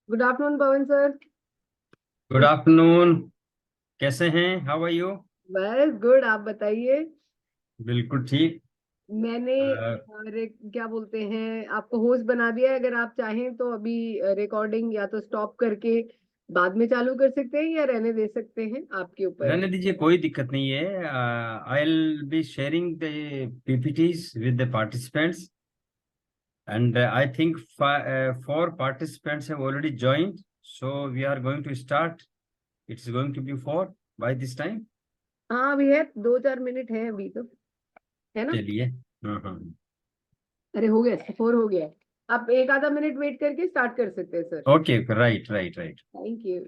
Good afternoon Pavan sir. Good afternoon. कैसे हैं? How are you? बस गुड, आप बताइए। बिल्कुल ठीक। मैंने क्या बोलते हैं, आपको होस्ट बना दिया है। अगर आप चाहें तो अभी रिकॉर्डिंग या तो स्टॉप करके बाद में चालू कर सकते हैं या रहने दे सकते हैं, आपके ऊपर रहने है। दीजिए, कोई दिक्कत नहीं है। I will be sharing the PPTs with the participants and I think 4 participants have already joined, so we are going to start. It's going to be 4 by this time. हाँ, अभी है 2-4 मिनट है अभी तो, है ना। चलिए। हाँ। अरे हो गया, 4 हो गया। आप एक आधा मिनट वेट करके स्टार्ट कर सकते हैं sir. Okay, right. Thank you.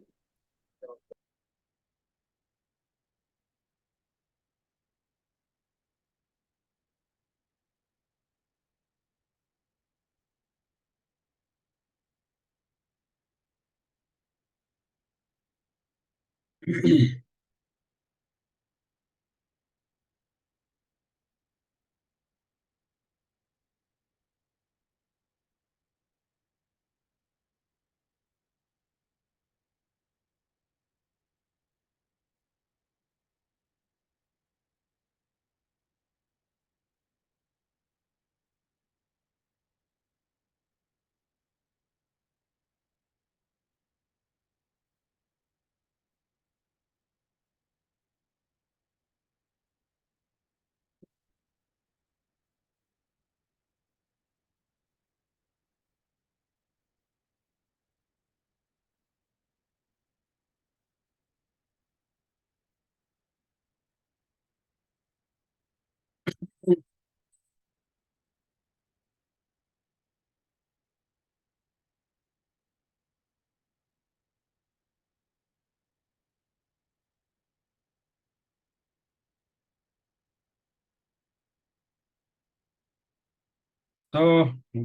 So,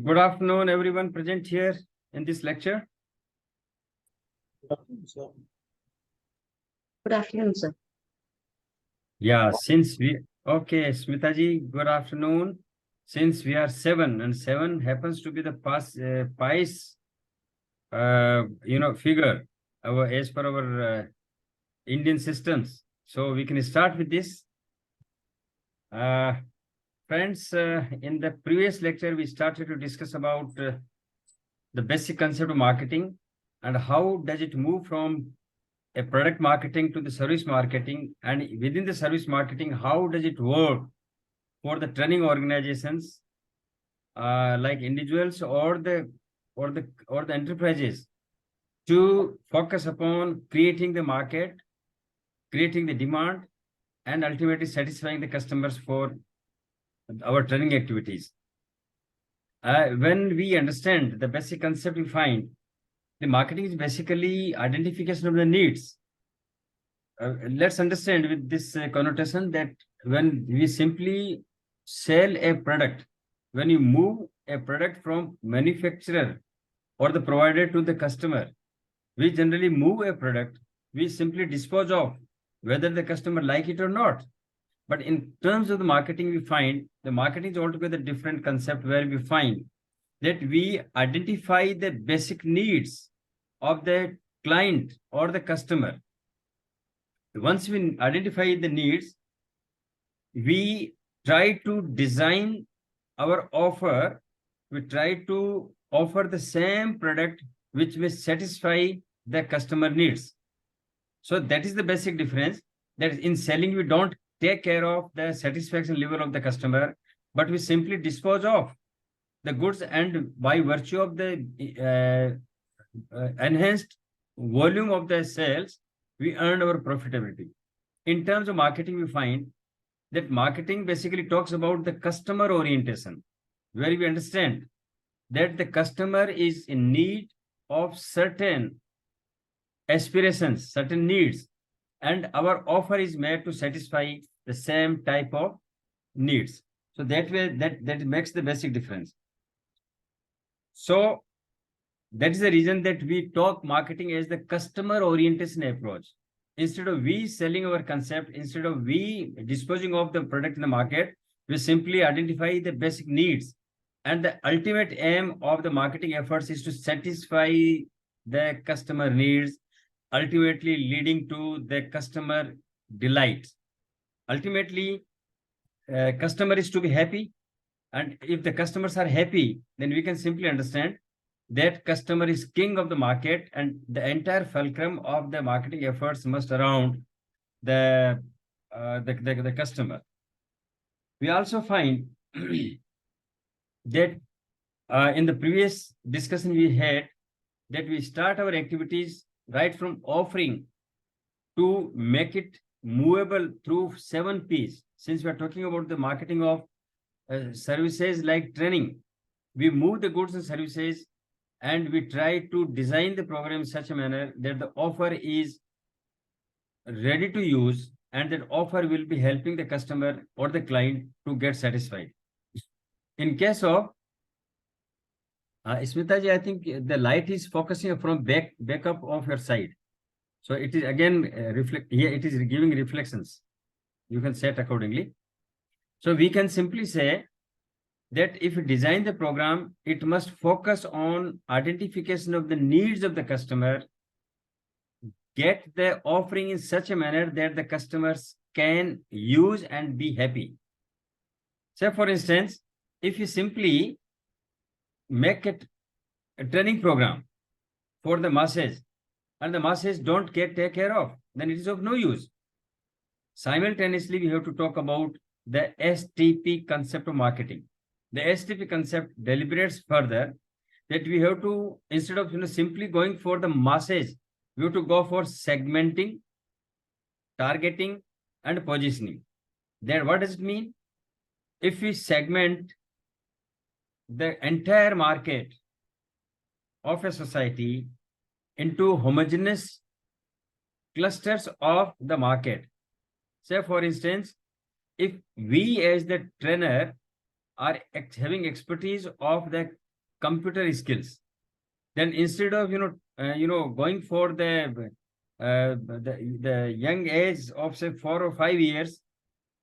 good afternoon, everyone present here in this lecture. Good afternoon sir. Yeah, okay, Smita ji, good afternoon. Since we are 7 and 7 happens to be the pies, figure as per our Indian systems. So we can start with this. Friends, in the previous lecture, we started to discuss about the basic concept of marketing and how does it move from a product marketing to the service marketing, and within the service marketing, how does it work for the training organizations, like individuals or the enterprises, to focus upon creating the market, creating the demand, and ultimately satisfying the customers for our training activities. When we understand the basic concept, we find the marketing is basically identification of the needs. Let's understand with this connotation that when we simply sell a product, when you move a product from manufacturer or the provider to the customer, we generally move a product, we simply dispose of whether the customer like it or not. But in terms of the marketing, we find the marketing is altogether different concept, where we find that we identify the basic needs of the client or the customer. Once we identify the needs, we try to design our offer. We try to offer the same product which will satisfy the customer needs. So that is the basic difference. That in selling, we don't take care of the satisfaction level of the customer, but we simply dispose of the goods, and by virtue of the enhanced volume of the sales, we earn our profitability. In terms of marketing, we find that marketing basically talks about the customer orientation, where we understand that the customer is in need of certain aspirations, certain needs, and our offer is made to satisfy the same type of needs. So that way, that makes the basic difference. So that is the reason that we talk marketing as the customer orientation approach. Instead of we selling our concept, instead of we disposing of the product in the market, we simply identify the basic needs. And the ultimate aim of the marketing efforts is to satisfy the customer needs, ultimately leading to the customer delight. Ultimately, customer is to be happy. And if the customers are happy, then we can simply understand that customer is king of the market, and the entire fulcrum of the marketing efforts must around the customer. We also find that in the previous discussion we had, that we start our activities right from offering to make it movable through 7 P's. Since we are talking about the marketing of services like training, we move the goods and services, and we try to design the program in such a manner that the offer is ready to use, and that offer will be helping the customer or the client to get satisfied. In case of Smita ji, I think the light is focusing from back up of your side. So it is again reflect here. It is giving reflections. You can set accordingly. So we can simply say that if you design the program, it must focus on identification of the needs of the customer, get the offering in such a manner that the customers can use and be happy. Say, for instance, if you simply make it a training program for the masses, and the masses don't take care of, then it is of no use. Simultaneously, we have to talk about the STP concept of marketing. The STP concept deliberates further that we have to, instead of simply going for the masses, we have to go for segmenting, targeting, and positioning. Then what does it mean? If we segment the entire market of a society into homogeneous clusters of the market. Say, for instance, if we as the trainer are having expertise of the computer skills, then instead of going for the young age of say 4 or 5 years,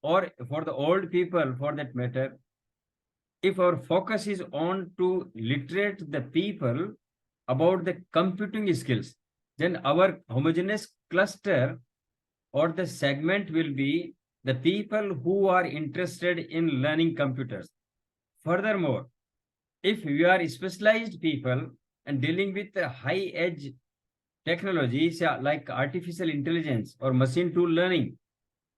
or for the old people for that matter, if our focus is on to literate the people about the computing skills, then our homogeneous cluster or the segment will be the people who are interested in learning computers. Furthermore, if we are specialized people and dealing with the high edge technologies like artificial intelligence or machine tool learning,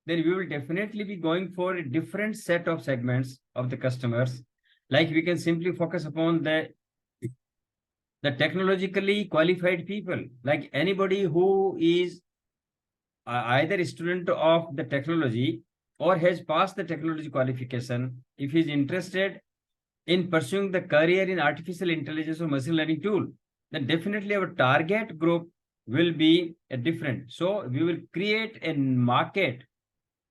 then we will definitely be going for a different set of segments of the customers. Like we can simply focus upon the technologically qualified people, like anybody who is either a student of the technology or has passed the technology qualification. If he is interested in pursuing the career in artificial intelligence or machine learning tool, then definitely our target group will be different. So we will create a market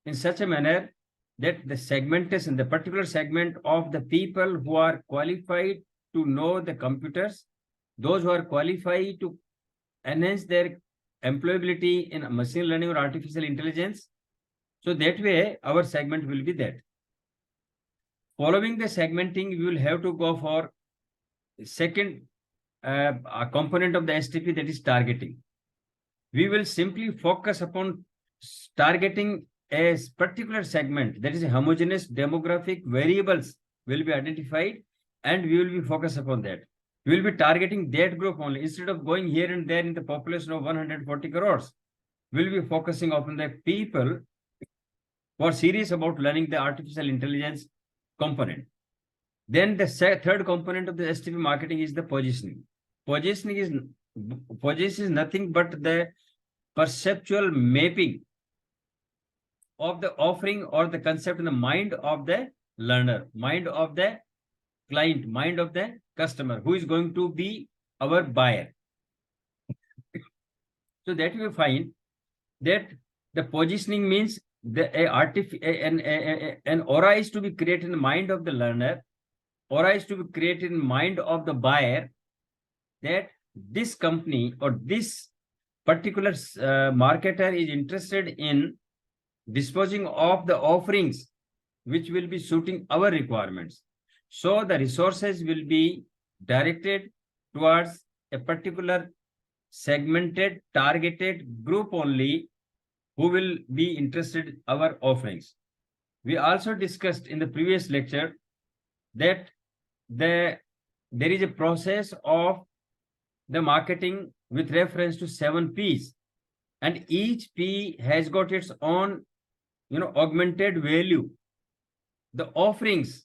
in such a manner that the segmentation, the particular segment of the people who are qualified to know the computers, those who are qualified to enhance their employability in machine learning or artificial intelligence. So that way our segment will be that. Following the segmenting, we will have to go for second a component of the STP, that is targeting. We will simply focus upon targeting a particular segment, that is a homogeneous demographic variables will be identified, and we will be focused upon that. We will be targeting that group only. Instead of going here and there in the population of 140 crores, we will be focusing upon the people who are serious about learning the artificial intelligence component. Then the third component of the STP marketing is the positioning. Positioning is nothing but the perceptual mapping of the offering or the concept in the mind of the learner, mind of the client, mind of the customer who is going to be our buyer. So that we find that the positioning means an aura is to be created in the mind of the learner, aura is to be created in the mind of the buyer, that this company or this particular marketer is interested in disposing of the offerings which will be suiting our requirements. So the resources will be directed towards a particular segmented, targeted group only who will be interested in our offerings. We also discussed in the previous lecture that there is a process of the marketing with reference to 7 P's, and each P has got its own augmented value. The offerings,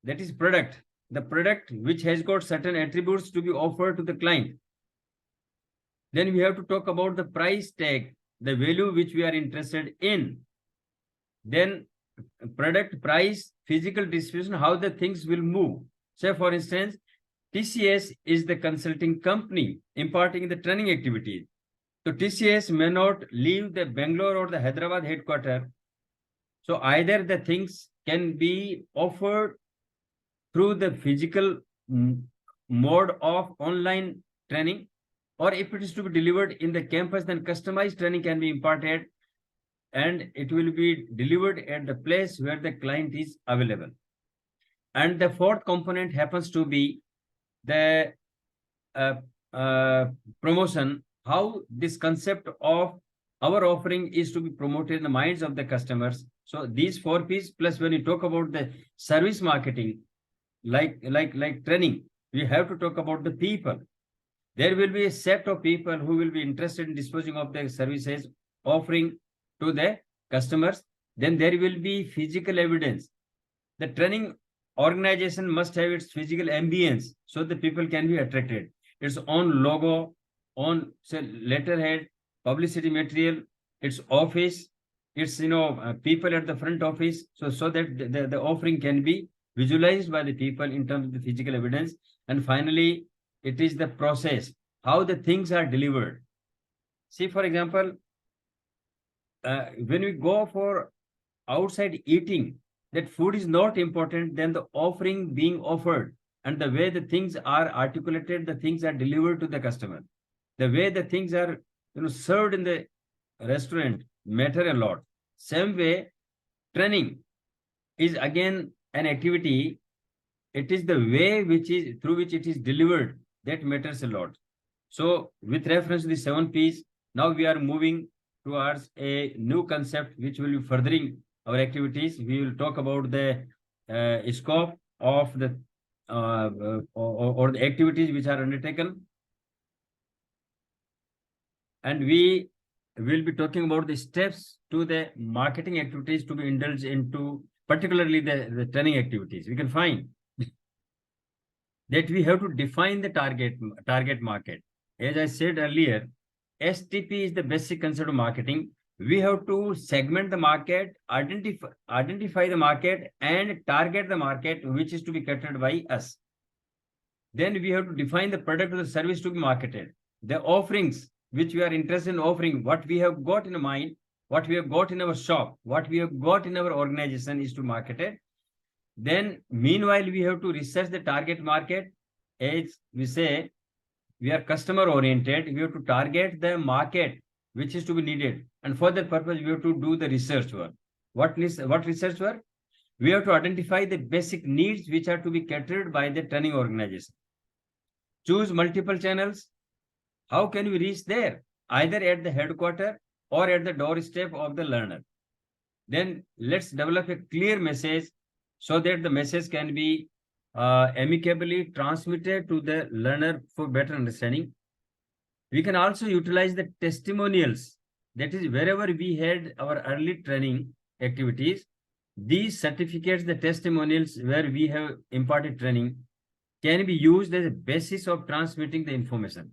that is product, the product which has got certain attributes to be offered to the client. Then we have to talk about the price tag, the value which we are interested in. Then product, price, physical distribution, how the things will move. Say for instance, TCS is the consulting company imparting the training activities. So TCS may not leave the Bangalore or the Hyderabad headquarters. So either the things can be offered through the physical mode of online training, or if it is to be delivered in the campus, then customized training can be imparted and it will be delivered at the place where the client is available. And the fourth component happens to be the promotion, how this concept of our offering is to be promoted in the minds of the customers. So these 4 P's, plus when you talk about the service marketing, like training, we have to talk about the people. There will be a set of people who will be interested in disposing of their services, offering to the customers. Then there will be physical evidence. The training organization must have its physical ambience so the people can be attracted. Its own logo, on say letterhead, publicity material, its office, its people at the front office, so that the offering can be visualized by the people in terms of the physical evidence. And finally, it is the process, how the things are delivered. See, for example, when we go for outside eating, that food is not important than the offering being offered and the way the things are articulated, the things are delivered to the customer. The way the things are served in the restaurant matter a lot. Same way, training is again an activity. It is the way through which it is delivered that matters a lot. So with reference to the 7 P's, now we are moving towards a new concept which will be furthering our activities. We will talk about the scope of the or the activities which are undertaken, and we will be talking about the steps to the marketing activities to be indulged into, particularly the training activities. We can find that we have to define the target market. As I said earlier, STP is the basic concept of marketing. We have to segment the market, identify the market, and target the market which is to be catered by us. Then we have to define the product or the service to be marketed, the offerings which we are interested in offering, what we have got in mind, what we have got in our shop, what we have got in our organization is to market it. Then meanwhile, we have to research the target market. As we say, we are customer oriented. We have to target the market which is to be needed. And for that purpose, we have to do the research work. What research work? We have to identify the basic needs which are to be catered by the training organization. Choose multiple channels. How can we reach there? Either at the headquarters or at the doorstep of the learner. Then let's develop a clear message so that the message can be amicably transmitted to the learner for better understanding. We can also utilize the testimonials. That is, wherever we had our early training activities, these certificates, the testimonials where we have imparted training, can be used as a basis of transmitting the information.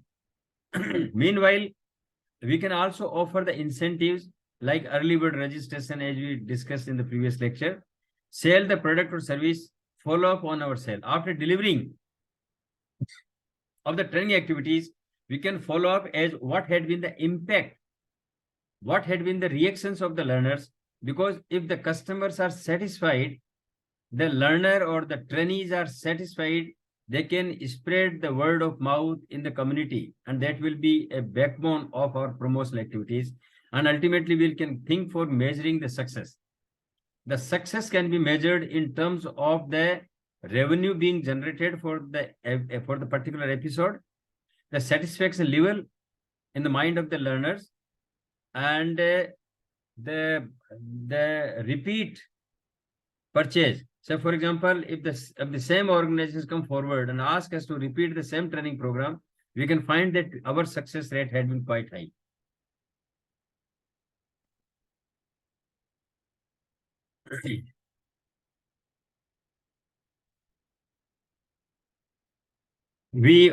Meanwhile, we can also offer the incentives like early bird registration, as we discussed in the previous lecture. Sell the product or service, follow up on our sale. After delivering of the training activities, we can follow up as what had been the impact, what had been the reactions of the learners, because if the customers are satisfied, the learner or the trainees are satisfied, they can spread the word of mouth in the community, and that will be a backbone of our promotional activities. And ultimately, we can think for measuring the success. The success can be measured in terms of the revenue being generated for the particular episode, the satisfaction level in the mind of the learners, and the repeat purchase. So, for example, if the same organizations come forward and ask us to repeat the same training program, we can find that our success rate had been quite high. We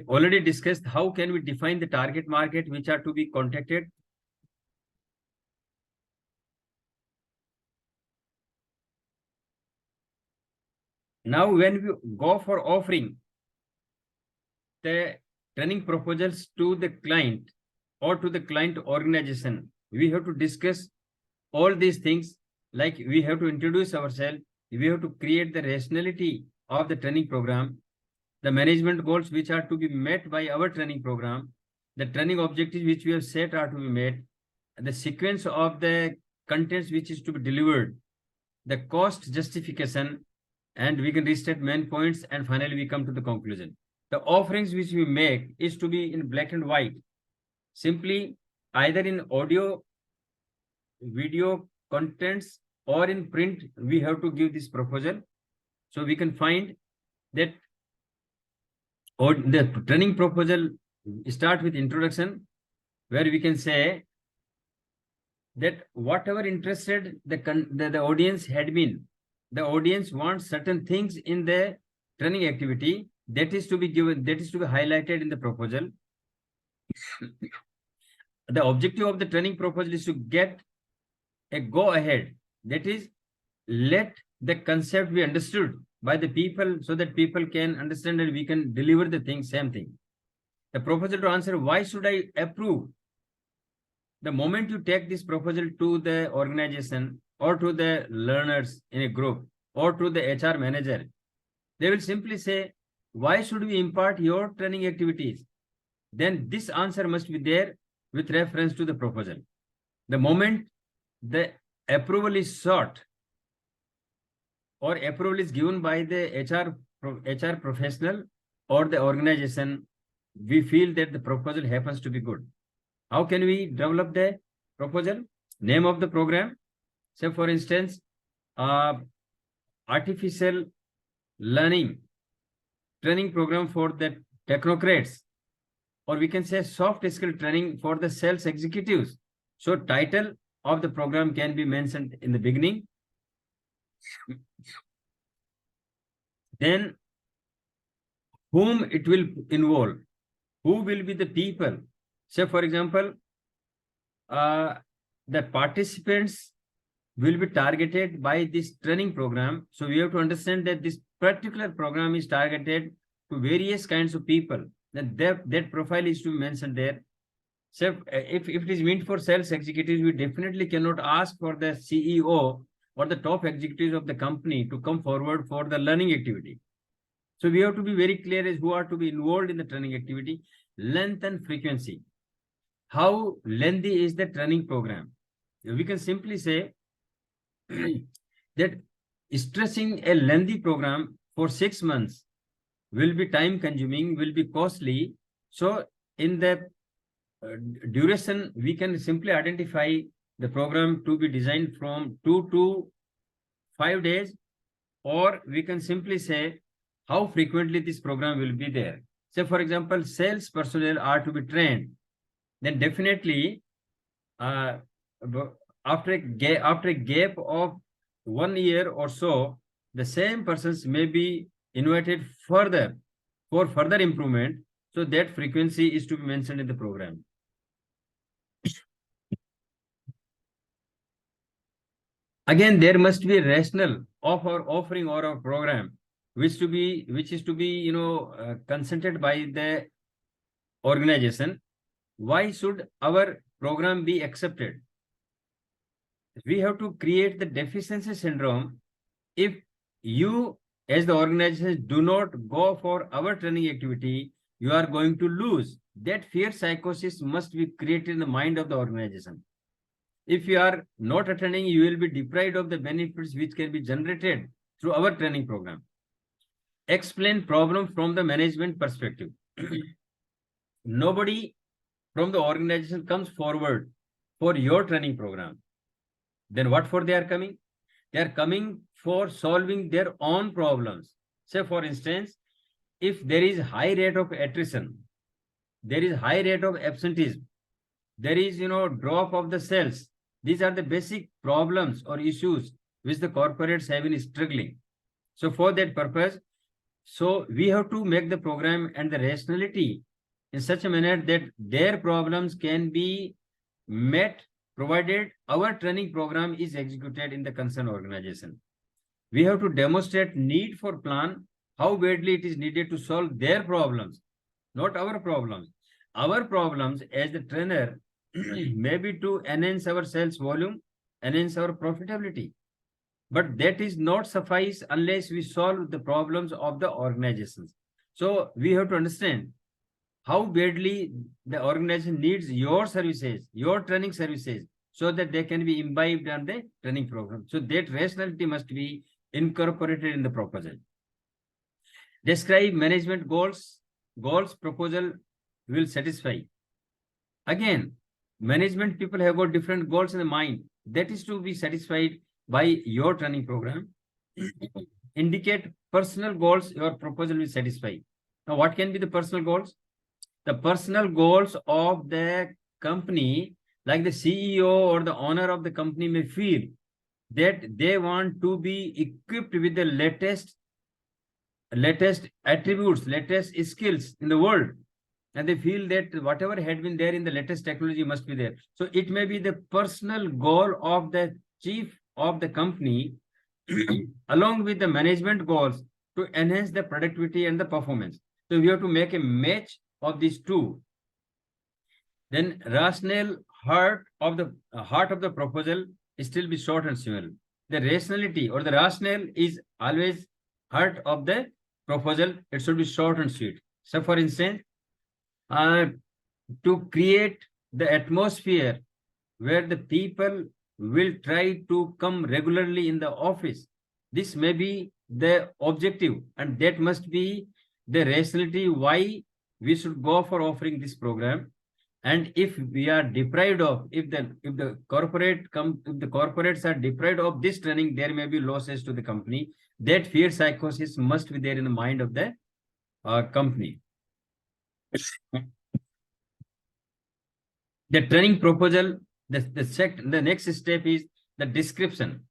already discussed how can we define the target market which are to be contacted. Now, when we go for offering the training proposals to the client or to the client organization, we have to discuss all these things. Like, we have to introduce ourselves, we have to create the rationality of the training program, the management goals which are to be met by our training program, the training objectives which we have set are to be met, the sequence of the contents which is to be delivered, the cost justification, and we can restate main points, and finally we come to the conclusion. The offerings which we make is to be in black and white, simply either in audio, video contents, or in print. We have to give this proposal. So we can find that or the training proposal start with introduction, where we can say that whatever interested the audience had been, the audience wants certain things in the training activity, that is to be given, that is to be highlighted in the proposal. The objective of the training proposal is to get a go ahead, that is, let the concept be understood by the people so that people can understand and we can deliver the thing, same thing. The proposal to answer, why should I approve? The moment you take this proposal to the organization or to the learners in a group or to the HR manager, they will simply say, why should we impart your training activities? Then this answer must be there with reference to the proposal. The moment the approval is sought or approval is given by the HR professional or the organization, we feel that the proposal happens to be good. How can we develop the proposal? Name of the program. Say, for instance, artificial learning training program for the technocrats, or we can say soft skill training for the sales executives. So title of the program can be mentioned in the beginning. Then whom it will involve, who will be the people. Say, for example, the participants will be targeted by this training program. So we have to understand that this particular program is targeted to various kinds of people. Then that profile is to be mentioned there. So if it is meant for sales executives, we definitely cannot ask for the CEO or the top executives of the company to come forward for the learning activity. So we have to be very clear as who are to be involved in the training activity. Length and frequency. How lengthy is the training program? We can simply say that stressing a lengthy program for 6 months will be time consuming, will be costly. So in the duration, we can simply identify the program to be designed from 2 to 5 days, or we can simply say how frequently this program will be there. Say, for example, sales personnel are to be trained, then definitely after a gap of 1 year or so, the same persons may be invited further for further improvement. So that frequency is to be mentioned in the program. Again, there must be a rationale of our offering or our program, which is to be consented by the organization. Why should our program be accepted? We have to create the deficiency syndrome. If you as the organizations do not go for our training activity, you are going to lose. That fear psychosis must be created in the mind of the organization. If you are not attending, you will be deprived of the benefits which can be generated through our training program. Explain problem from the management perspective. Nobody from the organization comes forward for your training program. Then what for they are coming? They are coming for solving their own problems. Say, for instance, if there is high rate of attrition, there is high rate of absenteeism, there is, drop of the sales. These are the basic problems or issues which the corporates have been struggling. So for that purpose, so we have to make the program and the rationality in such a manner that their problems can be met, provided our training program is executed in the concerned organization. We have to demonstrate need for plan, how badly it is needed to solve their problems, not our problems. Our problems as the trainer may be to enhance our sales volume, enhance our profitability. But that is not suffice unless we solve the problems of the organizations. So we have to understand how badly the organization needs your services, your training services, so that they can be imbibed on the training program. So that rationality must be incorporated in the proposal. Describe management goals. Goals proposal will satisfy. Again, management people have got different goals in the mind. That is to be satisfied by your training program. Indicate personal goals your proposal will satisfy. Now, what can be the personal goals? The personal goals of the company, like the CEO or the owner of the company may feel that they want to be equipped with the latest attributes, latest skills in the world. And they feel that whatever had been there in the latest technology must be there. So it may be the personal goal of the chief of the company along with the management goals to enhance the productivity and the performance. So we have to make a match of these two. Then rational heart of the proposal still be short and simple. The rationality or the rationale is always heart of the proposal. It should be short and sweet. So for instance, to create the atmosphere where the people will try to come regularly in the office. This may be the objective, and that must be the rationality why we should go for offering this program. And if we are deprived of, if the corporates are deprived of this training, there may be losses to the company. That fear psychosis must be there in the mind of the company. The training proposal, the next step is the description.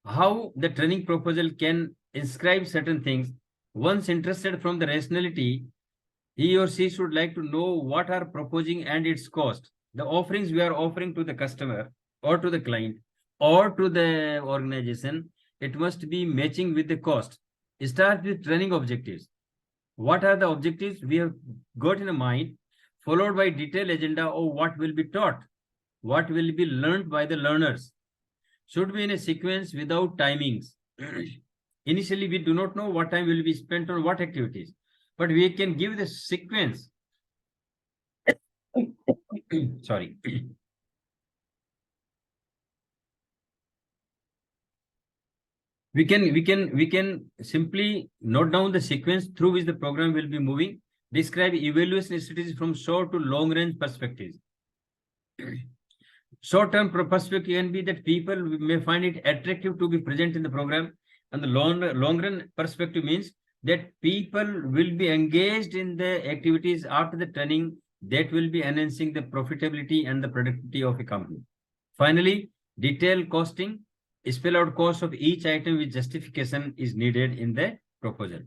How the training proposal can inscribe certain things. Once interested from the rationality, he or she should like to know what are proposing and its cost. The offerings we are offering to the customer or to the client or to the organization, it must be matching with the cost. Start with training objectives. What are the objectives we have got in mind, followed by detailed agenda of what will be taught, what will be learned by the learners. Should be in a sequence without timings. Initially, we do not know what time will be spent on what activities, but we can give the sequence. Sorry. We can simply note down the sequence through which the program will be moving. Describe evaluation strategies from short to long range perspectives. Short-term perspective can be that people may find it attractive to be present in the program, and the long-run perspective means that people will be engaged in the activities after the training that will be enhancing the profitability and the productivity of a company. Finally, detailed costing, spell out cost of each item with justification is needed in the proposal.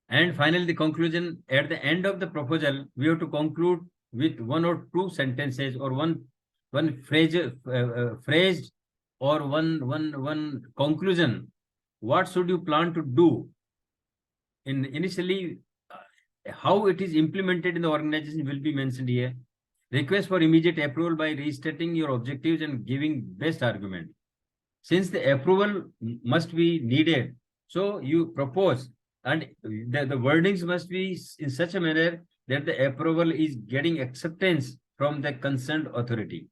And finally, the conclusion. At the end of the proposal, we have to conclude with one or two sentences or one phrase phrased or one conclusion. What should you plan to do? Initially, how it is implemented in the organization will be mentioned here. Request for immediate approval by restating your objectives and giving best argument. since the approval must be needed, so you propose, and the wordings must be in such a manner that the approval is getting acceptance from the concerned authority.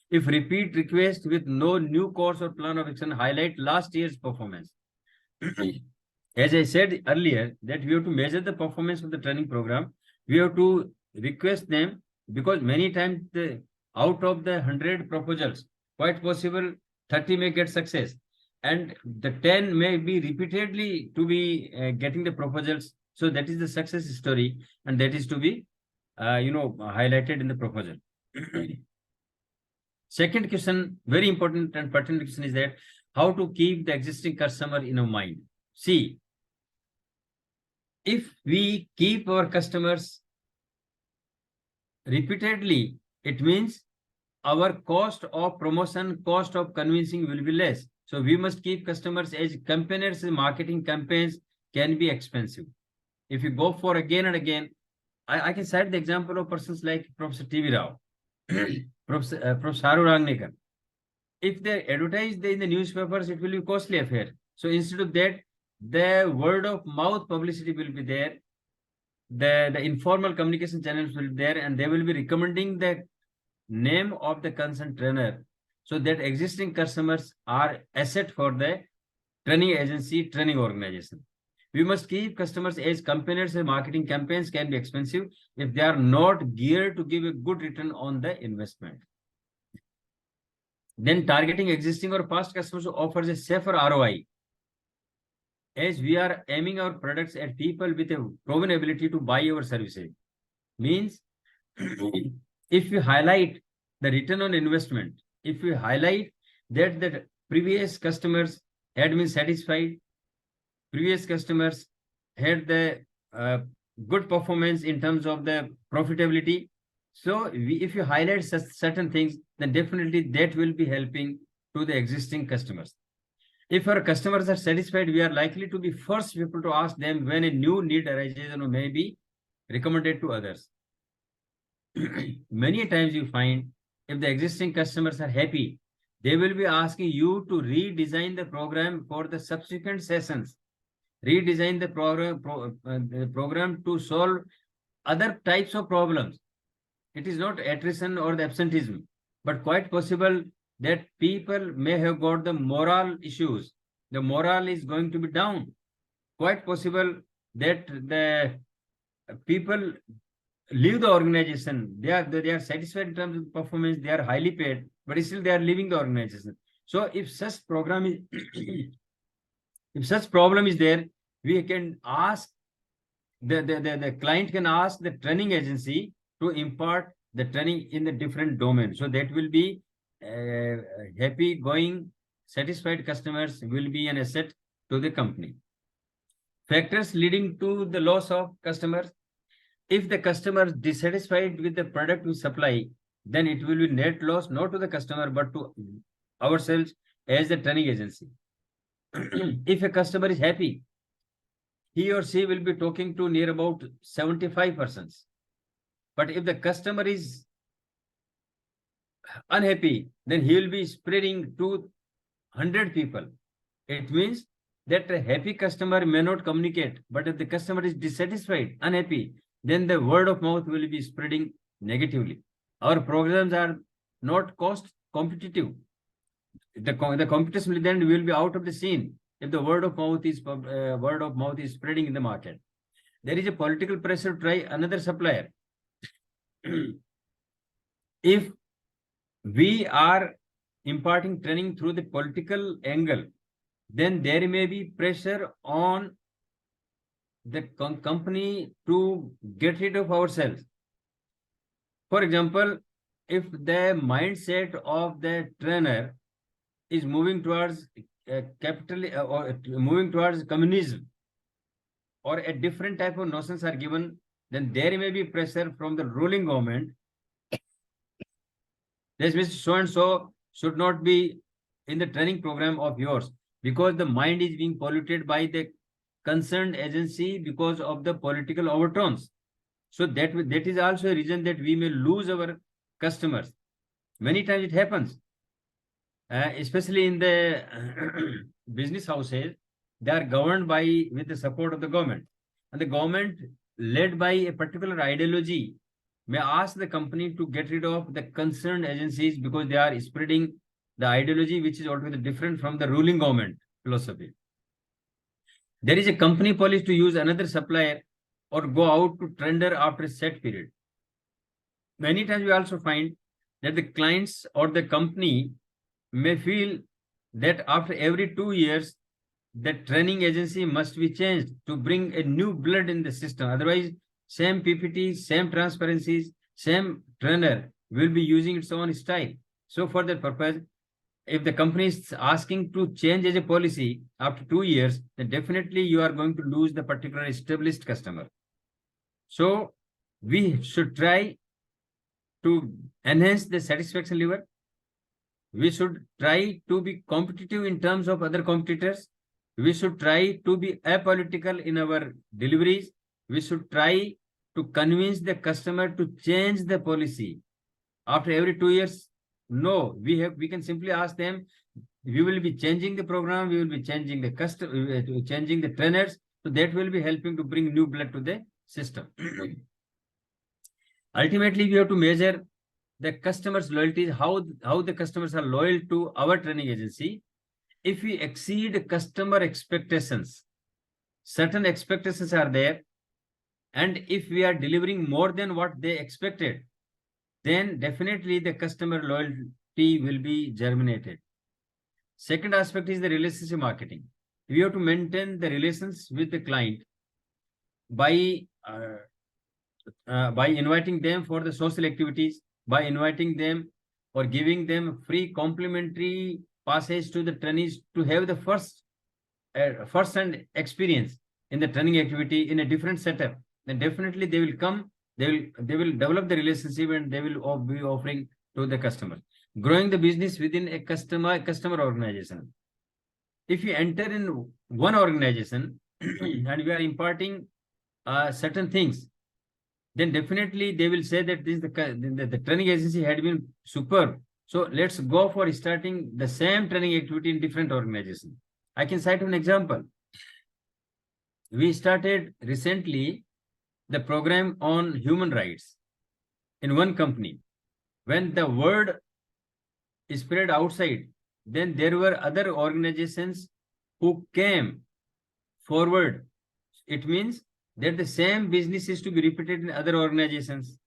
If repeat request with no new course or plan of action, highlight last year's performance. As I said earlier, that we have to measure the performance of the training program. We have to request them, because many times out of the 100 proposals, quite possible 30 may get success, and the 10 may be repeatedly to be getting the proposals. So that is the success story, and that is to be highlighted in the proposal. Second question, very important and pertinent question, is that how to keep the existing customer in our mind. See, if we keep our customers repeatedly, it means our cost of promotion, cost of convincing will be less. So we must keep customers, as campaigners, marketing campaigns can be expensive. If you go for again and again, I can cite the example of persons like Professor T.V. Rao, Professor Rangnikar. If they advertise in the newspapers, it will be costly affair. So instead of that, the word of mouth publicity will be there. The informal communication channels will be there, and they will be recommending the name of the concerned trainer, so that existing customers are asset for the training agency, training organization. We must keep customers, as campaigners and marketing campaigns can be expensive if they are not geared to give a good return on the investment. Then targeting existing or past customers offers a safer ROI, as we are aiming our products at people with a proven ability to buy our services. Means, if we highlight the return on investment, if we highlight that the previous customers had been satisfied, previous customers had the good performance in terms of the profitability. So if you highlight certain things, then definitely that will be helping to the existing customers. If our customers are satisfied, we are likely to be first people to ask them when a new need arises and may be recommended to others. Many times you find, if the existing customers are happy, they will be asking you to redesign the program for the subsequent sessions, redesign the program to solve other types of problems. It is not attrition or the absenteeism, but quite possible that people may have got the moral issues. The morale is going to be down. Quite possible that the people leave the organization. They are satisfied in terms of performance. They are highly paid, but still they are leaving the organization. So if such program is if such problem is there, we can ask the client can ask the training agency to impart the training in the different domain. So that will be happy going, satisfied customers will be an asset to the company. Factors leading to the loss of customers. If the customer is dissatisfied with the product we supply, then it will be net loss, not to the customer, but to ourselves as the training agency. If a customer is happy, he or she will be talking to near about 75 persons. But if the customer is unhappy, then he will be spreading to 100 people. It means that a happy customer may not communicate, but if the customer is dissatisfied, unhappy, then the word of mouth will be spreading negatively. Our programs are not cost competitive. The competition then will be out of the scene if the word of mouth is spreading in the market. There is a political pressure to try another supplier. If we are imparting training through the political angle, then there may be pressure on the company to get rid of ourselves. For example, if the mindset of the trainer is moving towards capital or moving towards communism, or a different type of notions are given, then there may be pressure from the ruling government. This means so and so should not be in the training program of yours, because the mind is being polluted by the concerned agency because of the political overtones. So that is also a reason that we may lose our customers. Many times it happens. especially in the business houses, they are governed by with the support of the government, and the government led by a particular ideology may ask the company to get rid of the concerned agencies because they are spreading the ideology which is altogether different from the ruling government philosophy. There is a company policy to use another supplier or go out to tender after a set period. Many times we also find that the clients or the company may feel that after every 2 years, the training agency must be changed to bring a new blood in the system. Otherwise, same PPT, same transparencies, same trainer will be using its own style. So for that purpose, if the company is asking to change as a policy after 2 years, then definitely you are going to lose the particular established customer. So we should try to enhance the satisfaction level. We should try to be competitive in terms of other competitors. We should try to be apolitical in our deliveries. We should try to convince the customer to change the policy after every 2 years. No, we can simply ask them, we will be changing the program, we will be changing the customer, changing the trainers, so that will be helping to bring new blood to the system. Ultimately, we have to measure the customers' loyalty, how the customers are loyal to our training agency. If we exceed customer expectations, certain expectations are there, and if we are delivering more than what they expected, then definitely the customer loyalty will be germinated. Second aspect is the relationship marketing. We have to maintain the relations with the client by inviting them for the social activities, by inviting them or giving them free complimentary passage to the trainees to have the first-hand experience in the training activity in a different setup. Then definitely they will come. They will develop the relationship and they will be offering to the customer. Growing the business within a customer organization. If you enter in one organization and we are imparting certain things, then definitely they will say that this the training agency had been superb. So let's go for starting the same training activity in different organizations. I can cite an example. We started recently the program on human rights in one company. When the word is spread outside, then there were other organizations who came forward. It means that the same business is to be repeated in other organizations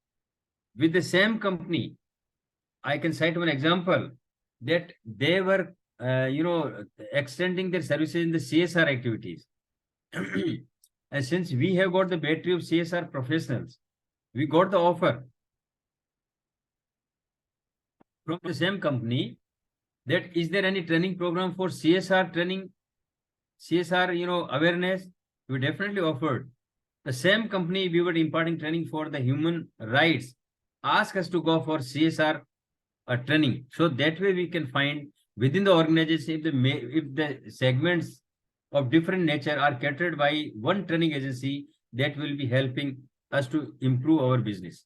with the same company. I can cite one example that they were, extending their services in the CSR activities. And since we have got the battery of CSR professionals, we got the offer from the same company that is there any training program for CSR training, CSR, awareness? We definitely offered. The same company we were imparting training for the human rights, ask us to go for CSR training. So that way we can find within the organization if the segments of different nature are catered by one training agency, that will be helping us to improve our business.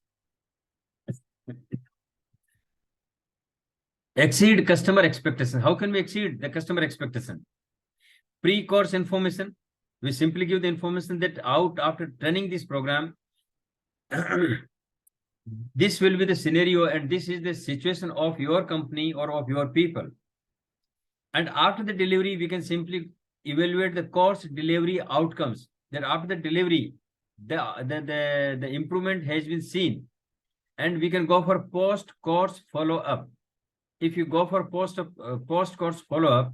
Exceed customer expectation. How can we exceed the customer expectation? Pre-course information. We simply give the information that after training this program, this will be the scenario and this is the situation of your company or of your people. And after the delivery, we can simply evaluate the course delivery outcomes. That after the delivery, the improvement has been seen, and we can go for post-course follow-up. If you go for post-course follow-up,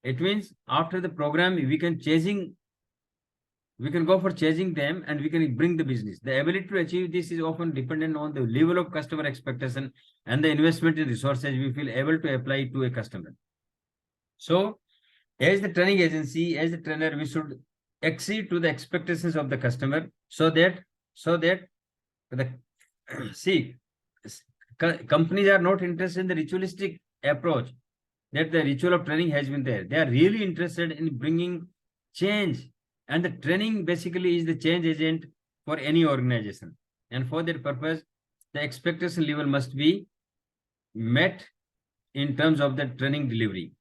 it means after the program we can go for chasing them and we can bring the business. The ability to achieve this is often dependent on the level of customer expectation and the investment in resources we feel able to apply to a customer. So as the training agency, as a trainer, we should exceed to the expectations of the customer so that companies are not interested in the ritualistic approach that the ritual of training has been there. They are really interested in bringing change, and the training basically is the change agent for any organization. And for that purpose, the expectation level must be met in terms of the training delivery.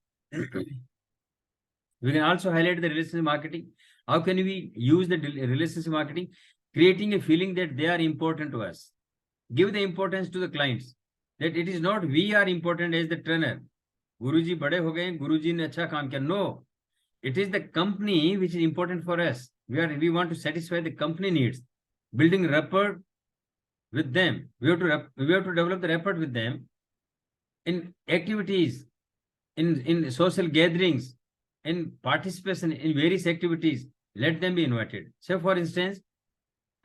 We can also highlight the relationship marketing. How can we use the relationship marketing? Creating a feeling that they are important to us. Give the importance to the clients. That it is not we are important as the trainer. Guruji bade ho gaye, Guruji ne acha kaam kiya. No. It is the company which is important for us. We want to satisfy the company needs. Building rapport with them. We have to develop the rapport with them in activities, in social gatherings, in participation in various activities. Let them be invited. So, for instance,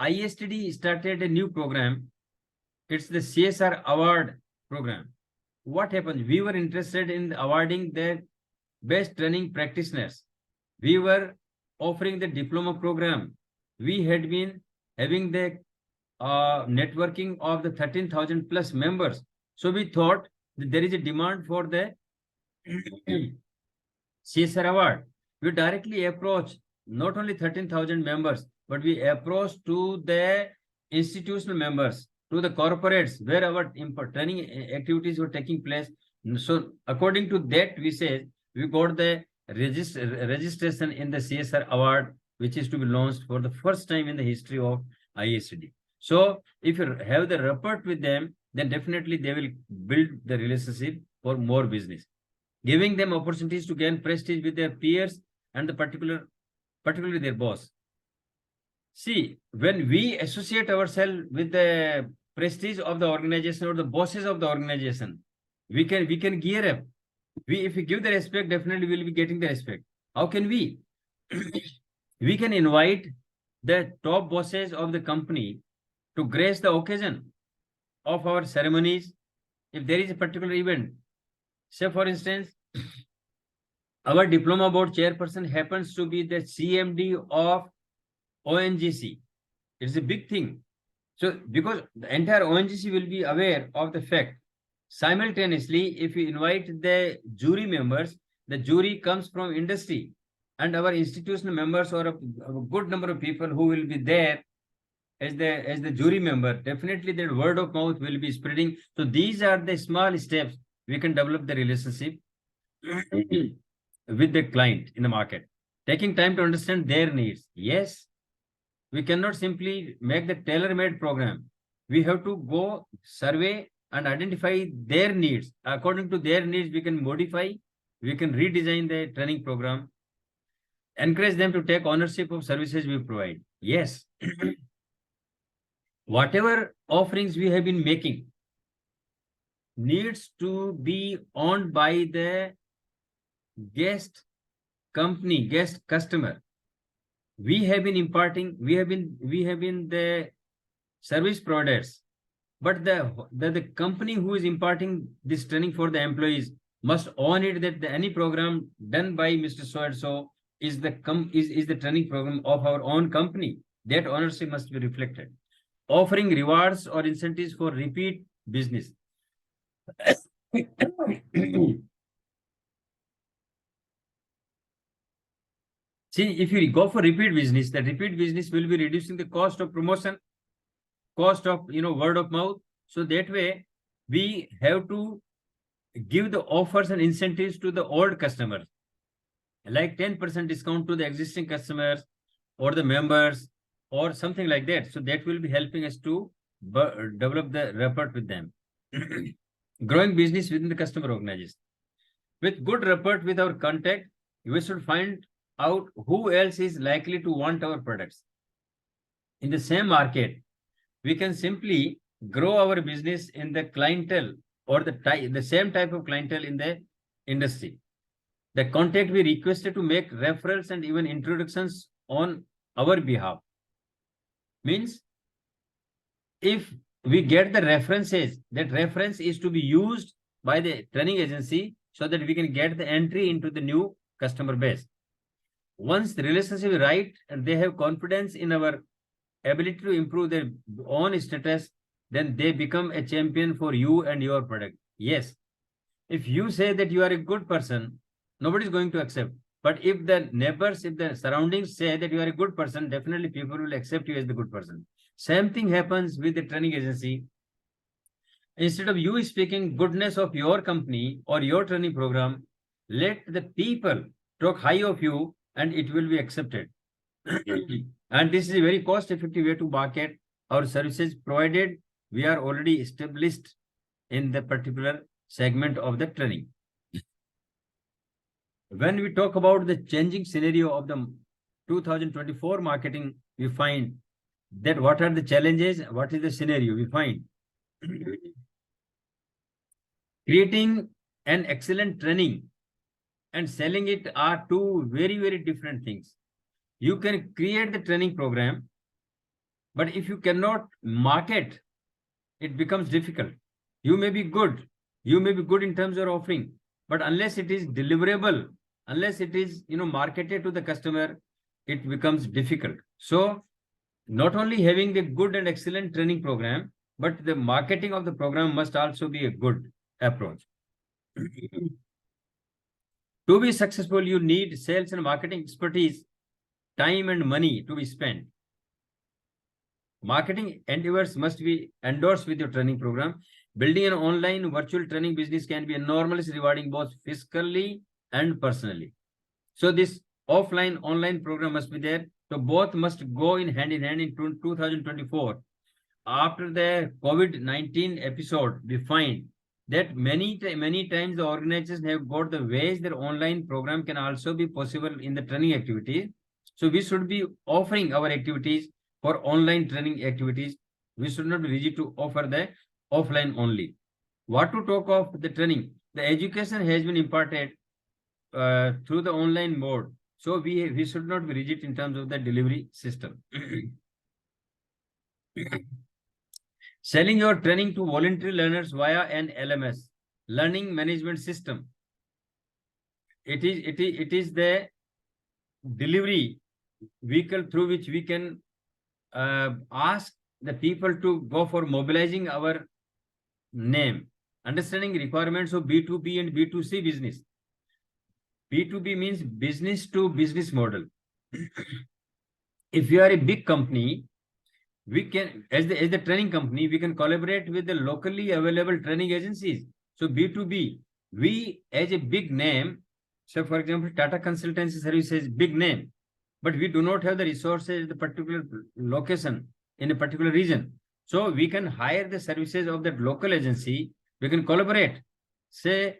ISTD started a new program. It's the CSR award program. What happened? We were interested in awarding the best training practitioners. We were offering the diploma program. We had been having the networking of the 13,000 plus members. So we thought that there is a demand for the CSR award. We directly approached not only 13,000 members, but we approached to the institutional members, to the corporates where our training activities were taking place. So according to that, we got the registration in the CSR award, which is to be launched for the first time in the history of ISD. So if you have the rapport with them, then definitely they will build the relationship for more business. Giving them opportunities to gain prestige with their peers and particularly their boss. See, when we associate ourselves with the prestige of the organization or the bosses of the organization, we can gear up. If we give the respect, definitely we will be getting the respect. How can we? We can invite the top bosses of the company to grace the occasion of our ceremonies. If there is a particular event, say for instance, our diploma board chairperson happens to be the CMD of ONGC. It's a big thing. So because the entire ONGC will be aware of the fact. Simultaneously, if we invite the jury members, the jury comes from industry and our institutional members or a good number of people who will be there as the jury member, definitely that word of mouth will be spreading. So these are the small steps we can develop the relationship with the client in the market. Taking time to understand their needs. Yes, we cannot simply make the tailor-made program. We have to go survey and identify their needs. According to their needs, we can modify, we can redesign the training program, encourage them to take ownership of services we provide. Yes. Whatever offerings we have been making needs to be owned by the guest company, guest customer. We have been imparting, we have been the service providers, but the company who is imparting this training for the employees must own it that any program done by Mr. So and so is the training program of our own company. That ownership must be reflected. Offering rewards or incentives for repeat business. See, if you go for repeat business, the repeat business will be reducing the cost of promotion, cost of word of mouth. So that way, we have to give the offers and incentives to the old customers, like 10% discount to the existing customers or the members or something like that. So that will be helping us to develop the rapport with them. Growing business within the customer organization. With good rapport with our contact, we should find out who else is likely to want our products. In the same market, we can simply grow our business in the clientele or the same type of clientele in the industry. The contact we requested to make referrals and even introductions on our behalf. Means if we get the references, that reference is to be used by the training agency so that we can get the entry into the new customer base. Once the relationship is right and they have confidence in our ability to improve their own status, then they become a champion for you and your product. Yes. If you say that you are a good person, nobody is going to accept. But if the neighbors, if the surroundings say that you are a good person, definitely people will accept you as the good person. Same thing happens with the training agency. Instead of you speaking goodness of your company or your training program, let the people talk high of you and it will be accepted. And this is a very cost-effective way to market our services, provided we are already established in the particular segment of the training. When we talk about the changing scenario of the 2024 marketing, we find that what are the challenges, what is the scenario we find. Creating an excellent training and selling it are two very, very different things. You can create the training program, but if you cannot market, it becomes difficult. You may be good. You may be good in terms of offering, but unless it is deliverable, unless it is marketed to the customer, it becomes difficult. So not only having the good and excellent training program, but the marketing of the program must also be a good approach. To be successful, you need sales and marketing expertise, time and money to be spent. Marketing endeavors must be endorsed with your training program. Building an online virtual training business can be enormously rewarding both fiscally and personally. So this offline online program must be there. So both must go in hand in 2024. After the COVID-19 episode, we find that many times the organizations have got the ways their online program can also be possible in the training activities. So we should be offering our activities for online training activities. We should not be rigid to offer the offline only. What to talk of the training? The education has been imparted through the online mode. So we should not be rigid in terms of the delivery system. Selling your training to voluntary learners via an LMS, learning management system. It is the delivery vehicle through which we can ask the people to go for mobilizing our name. Understanding requirements of B2B and B2C business. B2B means business to business model. If you are a big company, we can, as the training company, we can collaborate with the locally available training agencies. So B2B, we as a big name, so for example, Tata Consultancy Services, big name, but we do not have the resources, the particular location in a particular region. So we can hire the services of that local agency. We can collaborate. Say,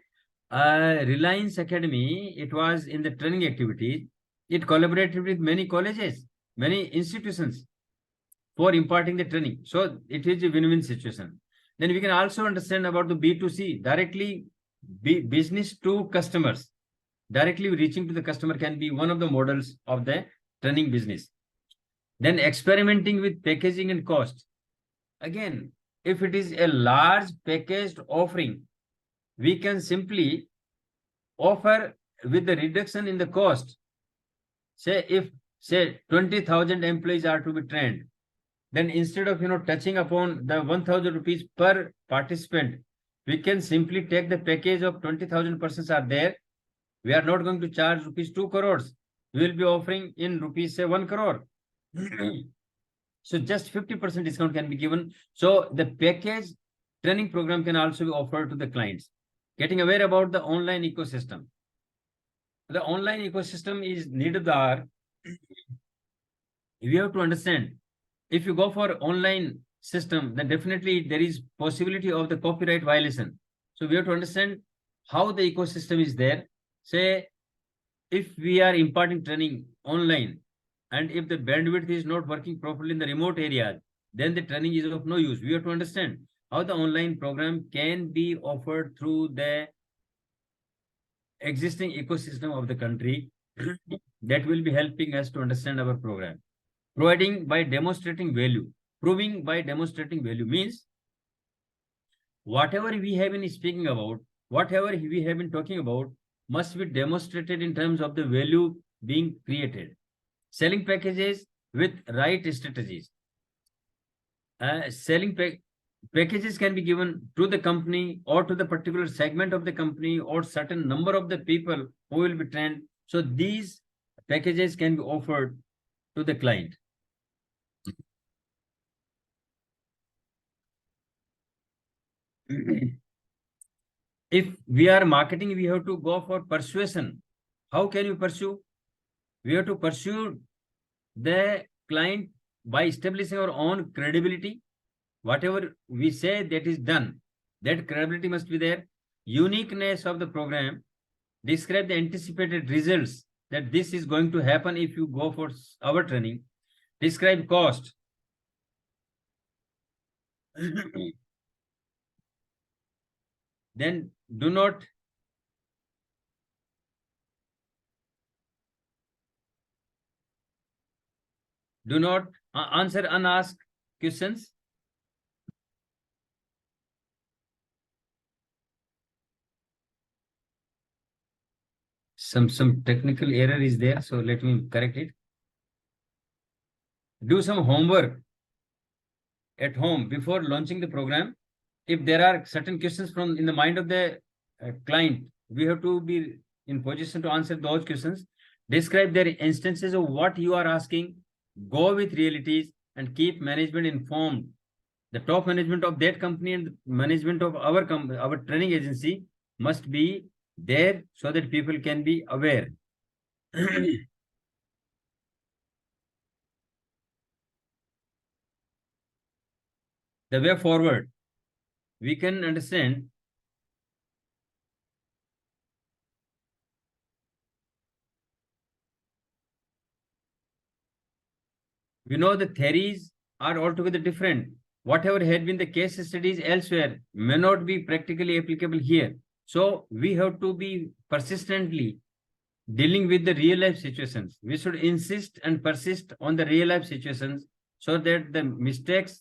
Reliance Academy, it was in the training activities. It collaborated with many colleges, many institutions for imparting the training. So it is a win-win situation. Then we can also understand about the B2C, directly business to customers. Directly reaching to the customer can be one of the models of the training business. Then experimenting with packaging and cost. Again, if it is a large packaged offering, we can simply offer with the reduction in the cost. Say 20,000 employees are to be trained, then instead of touching upon the 1,000 rupees per participant, we can simply take the package of 20,000 persons are there. We are not going to charge rupees 2 crores. We will be offering in rupees say 1 crore. So just 50% discount can be given. So the package training program can also be offered to the clients. Getting aware about the online ecosystem. The online ecosystem is needed. We have to understand, if you go for online system, then definitely there is possibility of the copyright violation. So we have to understand how the ecosystem is there. Say, if we are imparting training online, and if the bandwidth is not working properly in the remote areas, then the training is of no use. We have to understand how the online program can be offered through the existing ecosystem of the country. That will be helping us to understand our program. Proving by demonstrating value means whatever we have been speaking about, whatever we have been talking about, must be demonstrated in terms of the value being created. Selling packages with right strategies. Packages can be given to the company or to the particular segment of the company or certain number of the people who will be trained. So these packages can be offered to the client. If we are marketing, we have to go for persuasion. How can you pursue? We have to pursue the client by establishing our own credibility. Whatever we say, that is done. That credibility must be there. Uniqueness of the program. Describe the anticipated results, that this is going to happen if you go for our training. Describe cost. Then do not answer unasked questions. Some technical error is there, so let me correct it. Do some homework at home before launching the program. If there are certain questions from in the mind of the client, we have to be in position to answer those questions. Describe their instances of what you are asking, go with realities, and keep management informed. The top management of that company and the management of our training agency must be there so that people can be aware. The way forward, we can understand we know the theories are altogether different. Whatever had been the case studies elsewhere may not be practically applicable here. So we have to be persistently dealing with the real life situations. We should insist and persist on the real life situations so that the mistakes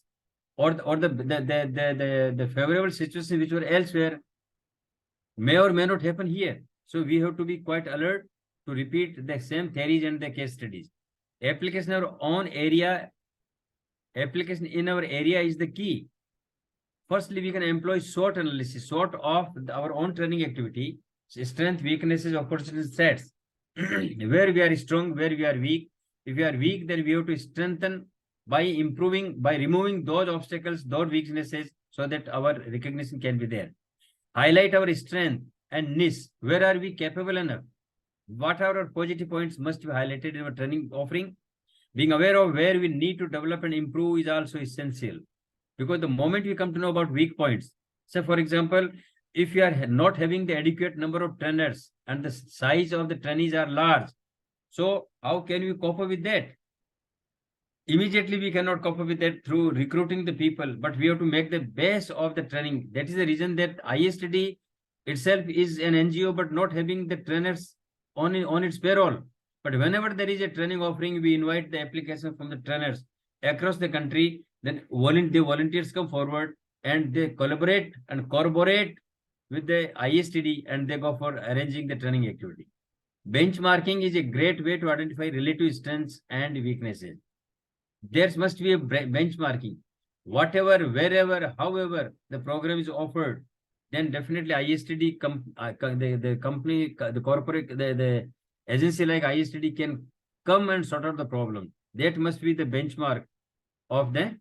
or the favorable situations which were elsewhere may or may not happen here. So we have to be quite alert to repeat the same theories and the case studies. Application in our own area, application in our area is the key. Firstly, we can employ SWOT analysis, SWOT of our own training activity, strength, weaknesses, opportunities, threats. Where we are strong, where we are weak. If we are weak, then we have to strengthen by improving, by removing those obstacles, those weaknesses, so that our recognition can be there. Highlight our strength and niche. Where are we capable enough? What are our positive points must be highlighted in our training offering. Being aware of where we need to develop and improve is also essential. Because the moment we come to know about weak points, say for example, if you are not having the adequate number of trainers and the size of the trainees are large, so how can we cope up with that? Immediately we cannot cope up with that through recruiting the people, but we have to make the base of the training. That is the reason that ISTD itself is an NGO, but not having the trainers on its payroll. But whenever there is a training offering, we invite the application from the trainers across the country. Then the volunteers come forward and they collaborate and corroborate with the ISTD and they go for arranging the training activity. Benchmarking is a great way to identify relative strengths and weaknesses. There must be a benchmarking. Whatever, wherever, however the program is offered, then definitely ISTD, the company, the corporate, the agency like ISTD can come and sort out the problem. That must be the benchmark of the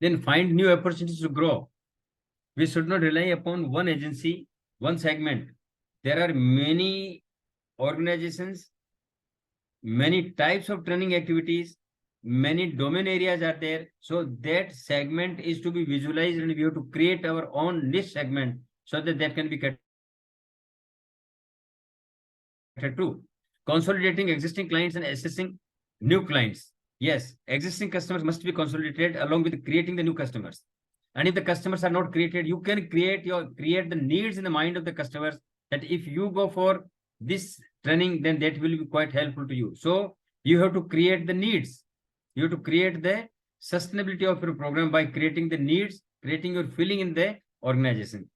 then find new opportunities to grow. We should not rely upon one agency, one segment. There are many organizations, many types of training activities, many domain areas are there. So that segment is to be visualized and we have to create our own niche segment so that can be catered to. Consolidating existing clients and assessing new clients. Yes, existing customers must be consolidated along with creating the new customers. And if the customers are not created, you can create the needs in the mind of the customers, that if you go for this training, then that will be quite helpful to you. So you have to create the needs. You have to create the sustainability of your program by creating the needs, creating your feeling in the organization.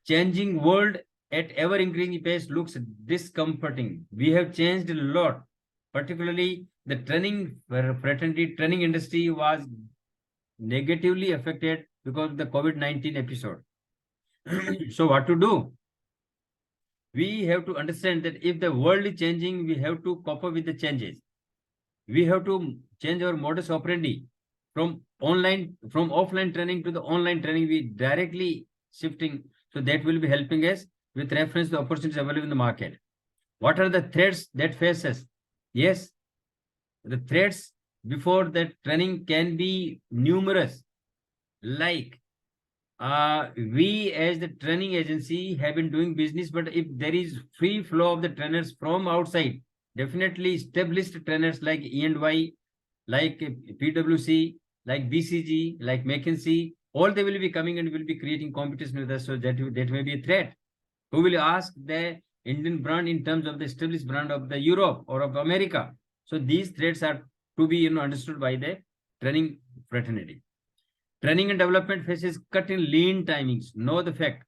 Changing world at ever increasing pace looks discomforting. We have changed a lot, particularly the training fraternity training industry was negatively affected because of the COVID-19 episode. So what to do? We have to understand that if the world is changing, we have to cope up with the changes. We have to change our modus operandi from offline training to the online training. We directly shifting, so that will be helping us with reference to the opportunities available in the market. What are the threats that face us? Yes, the threats before that training can be numerous. Like we as the training agency have been doing business, but if there is free flow of the trainers from outside, definitely established trainers like E&Y, like PwC, like BCG, like McKinsey, all they will be coming and will be creating competition with us. So that may be a threat. Who will ask the Indian brand in terms of the established brand of the Europe or of America? So these threats are to be understood by the training fraternity. Training and development faces cut in lean timings. Know the fact.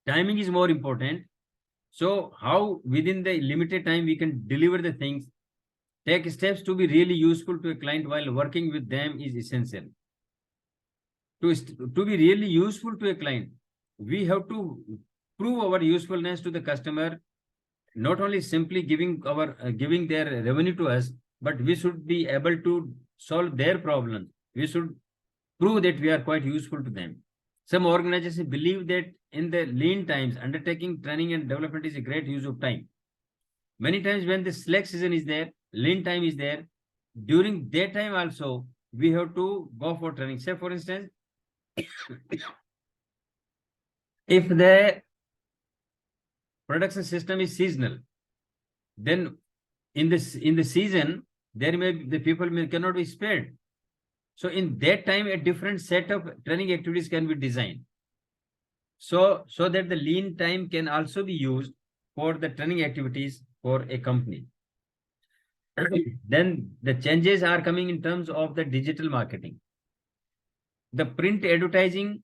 Timing is more important. So how within the limited time we can deliver the things, take steps to be really useful to a client while working with them is essential. To be really useful to a client, we have to prove our usefulness to the customer, not only simply giving their revenue to us, but we should be able to solve their problems. We should prove that we are quite useful to them. Some organizations believe that in the lean times, undertaking training and development is a great use of time. Many times when the slack season is there, lean time is there, during that time also, we have to go for training. Say, for instance, if the production system is seasonal, then in the season, the people cannot be spared. So in that time, a different set of training activities can be designed. So that the lean time can also be used for the training activities for a company. Then the changes are coming in terms of the digital marketing. The print advertising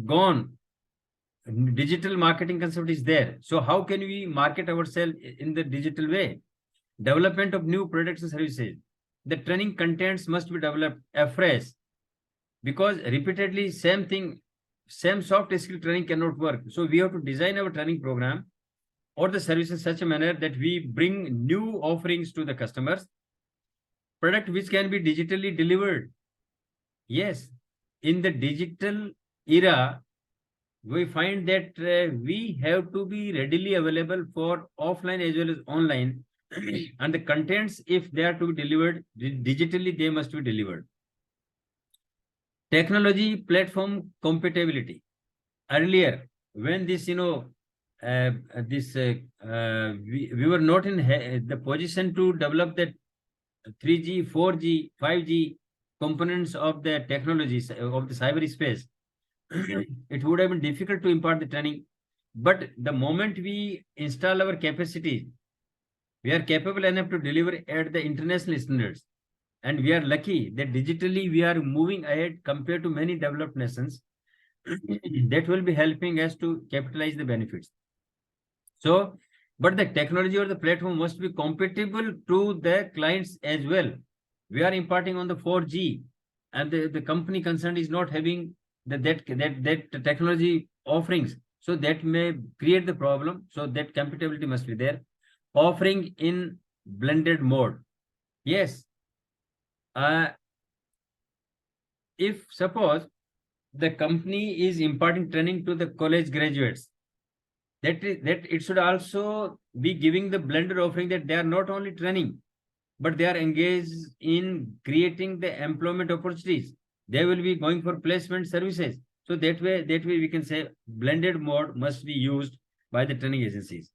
gone. Digital marketing concept is there. So how can we market ourselves in the digital way? Development of new products and services. The training contents must be developed afresh, because repeatedly same thing, same soft skill training cannot work. So we have to design our training program or the service in such a manner that we bring new offerings to the customers, product which can be digitally delivered. Yes, in the digital era, we find that we have to be readily available for offline as well as online. And the contents, if they are to be delivered digitally, they must be delivered. Technology platform compatibility. Earlier, when this, we were not in the position to develop that 3G, 4G, 5G components of the technologies of the cyberspace. It would have been difficult to impart the training. But the moment we install our capacity, we are capable enough to deliver at the international standards. And we are lucky that digitally we are moving ahead compared to many developed nations. That will be helping us to capitalize the benefits. So, but the technology or the platform must be compatible to the clients as well. We are imparting on the 4G, and the company concerned is not having that technology offerings. So that may create the problem. So that compatibility must be there. Offering in blended mode. Yes. If suppose the company is imparting training to the college graduates, that it should also be giving the blended offering, that they are not only training, but they are engaged in creating the employment opportunities. They will be going for placement services. So that way we can say blended mode must be used by the training agencies.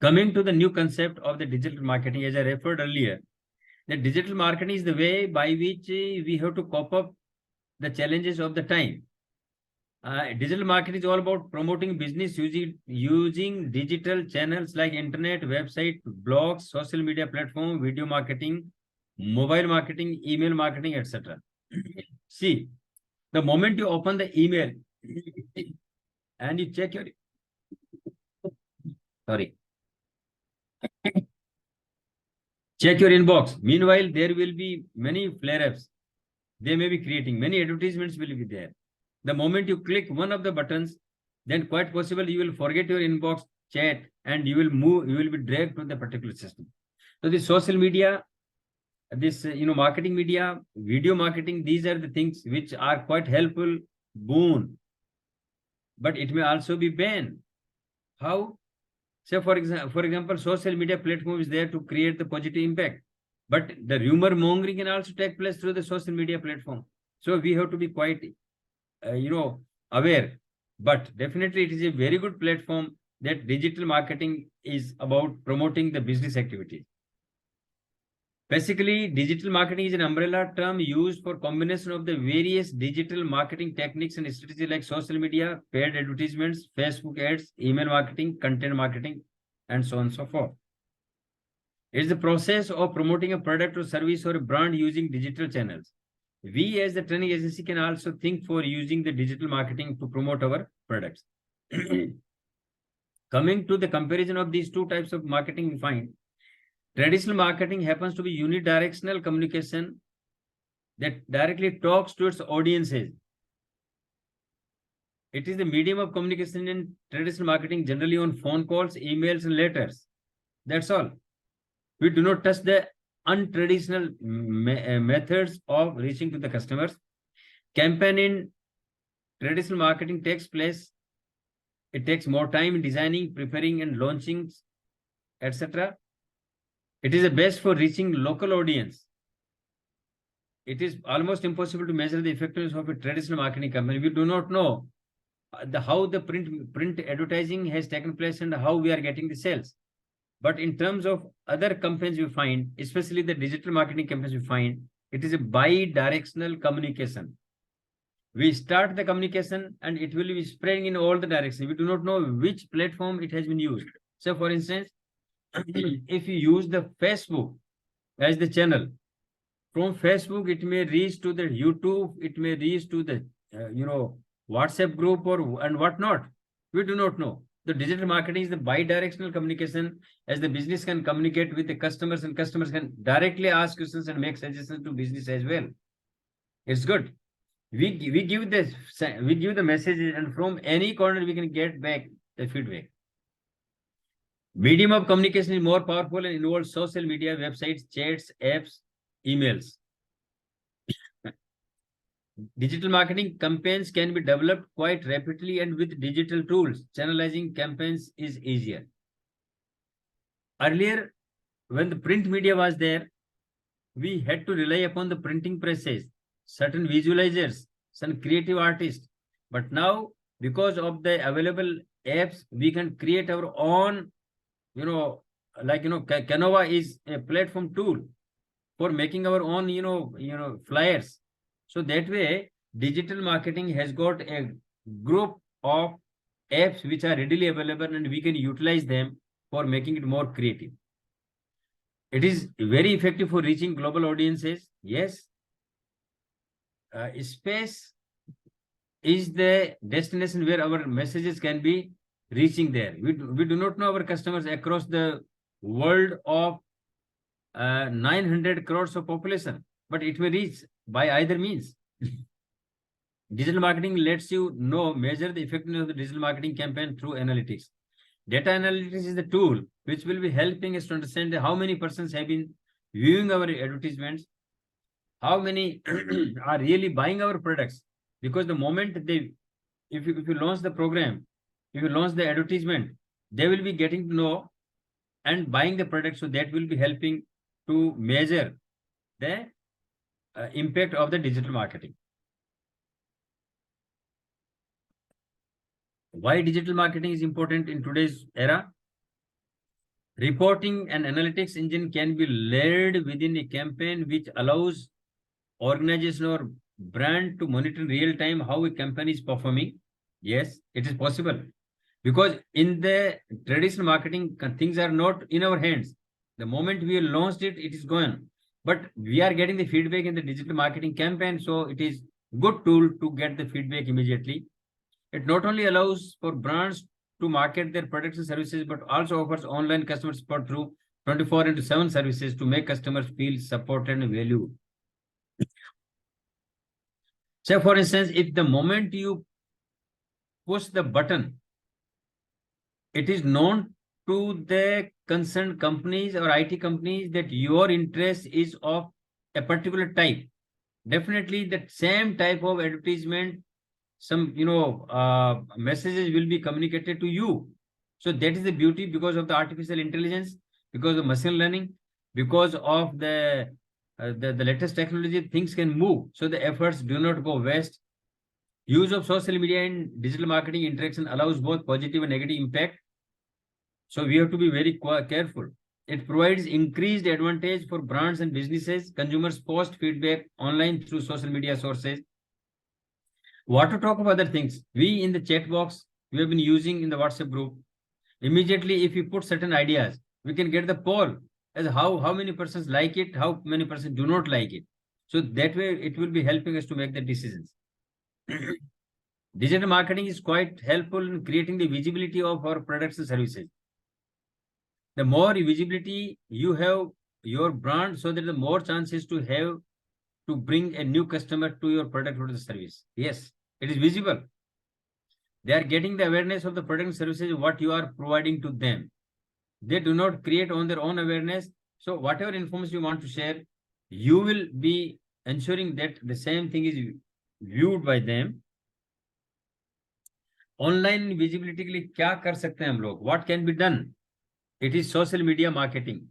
Coming to the new concept of the digital marketing, as I referred earlier, the digital marketing is the way by which we have to cope up the challenges of the time. Digital marketing is all about promoting business using digital channels like internet, website, blogs, social media platform, video marketing, mobile marketing, email marketing, etc. See, the moment you open the email and you check your Check your inbox. Meanwhile, there will be many flare-ups. They may be creating. Many advertisements will be there. The moment you click one of the buttons, then quite possible you will forget your inbox chat and you will be dragged to the particular system. So the social media, this marketing media, video marketing, these are the things which are quite helpful, boon, but it may also be banned. How? Say for example, social media platform is there to create the positive impact, but the rumor mongering can also take place through the social media platform. So we have to be quite aware, but definitely it is a very good platform that digital marketing is about promoting the business activities. Basically, digital marketing is an umbrella term used for combination of the various digital marketing techniques and strategies like social media, paid advertisements, Facebook ads, email marketing, content marketing, and so on and so forth. It's the process of promoting a product or service or a brand using digital channels. We as the training agency can also think for using the digital marketing to promote our products. Coming to the comparison of these two types of marketing, we find traditional marketing happens to be unidirectional communication that directly talks to its audiences. It is the medium of communication in traditional marketing, generally on phone calls, emails, and letters. That's all. We do not touch the untraditional methods of reaching to the customers. Campaign in traditional marketing takes place. It takes more time in designing, preparing, and launching, etc. It is the best for reaching local audience. It is almost impossible to measure the effectiveness of a traditional marketing campaign. We do not know how the print advertising has taken place and how we are getting the sales. But in terms of other campaigns, we find, especially the digital marketing campaigns, we find it is a bi-directional communication. We start the communication and it will be spreading in all the directions. We do not know which platform it has been used. So, for instance, if you use the Facebook as the channel, from Facebook it may reach to the YouTube, it may reach to the WhatsApp group and whatnot. We do not know. The digital marketing is the bi-directional communication, as the business can communicate with the customers and customers can directly ask questions and make suggestions to business as well. It's good. We give the messages, and from any corner we can get back the feedback. Medium of communication is more powerful and involves social media, websites, chats, apps, emails. Digital marketing campaigns can be developed quite rapidly, and with digital tools, channelizing campaigns is easier. Earlier, when the print media was there, we had to rely upon the printing presses, certain visualizers, some creative artists. But now, because of the available apps, we can create our own, Canova is a platform tool for making our own, flyers. So that way, digital marketing has got a group of apps which are readily available and we can utilize them for making it more creative. It is very effective for reaching global audiences. Yes. Space is the destination where our messages can be reaching there. We do not know our customers across the world of 900 crores of population, but it may reach by either means. Digital marketing lets you measure the effectiveness of the digital marketing campaign through analytics. Data analytics is the tool which will be helping us to understand how many persons have been viewing our advertisements, how many are really buying our products. Because the moment if you launch the program, if you launch the advertisement, they will be getting to know and buying the product. So that will be helping to measure the impact of the digital marketing. Why digital marketing is important in today's era? Reporting and analytics engine can be layered within a campaign, which allows organization or brand to monitor in real time how a company is performing. Yes, it is possible. Because in the traditional marketing, things are not in our hands. The moment we launched it, it is gone. But we are getting the feedback in the digital marketing campaign. So it is good tool to get the feedback immediately. It not only allows for brands to market their products and services, but also offers online customer support through 24/7 services to make customers feel supported and valued. Say, for instance, if the moment you push the button, it is known to the concerned companies or IT companies that your interest is of a particular type. Definitely that same type of advertisement, some messages will be communicated to you. So that is the beauty, because of the artificial intelligence, because of machine learning, because of the latest technology, things can move. So the efforts do not go waste. Use of social media in digital marketing interaction allows both positive and negative impact. So we have to be very careful. It provides increased advantage for brands and businesses. Consumers post feedback online through social media sources. What to talk of other things? We in the chat box, we have been using in the WhatsApp group. Immediately, if we put certain ideas, we can get the poll as how many persons like it, how many persons do not like it. So that way, it will be helping us to make the decisions. Digital marketing is quite helpful in creating the visibility of our products and services. The more visibility you have your brand, so that the more chances to have to bring a new customer to your product or the service. Yes, it is visible. They are getting the awareness of the product and services, what you are providing to them. They do not create on their own awareness. So whatever information you want to share, you will be ensuring that the same thing is viewed by them. Online visibility के लिए क्या कर सकते हैं हम लोग? What can be done? It is social media marketing.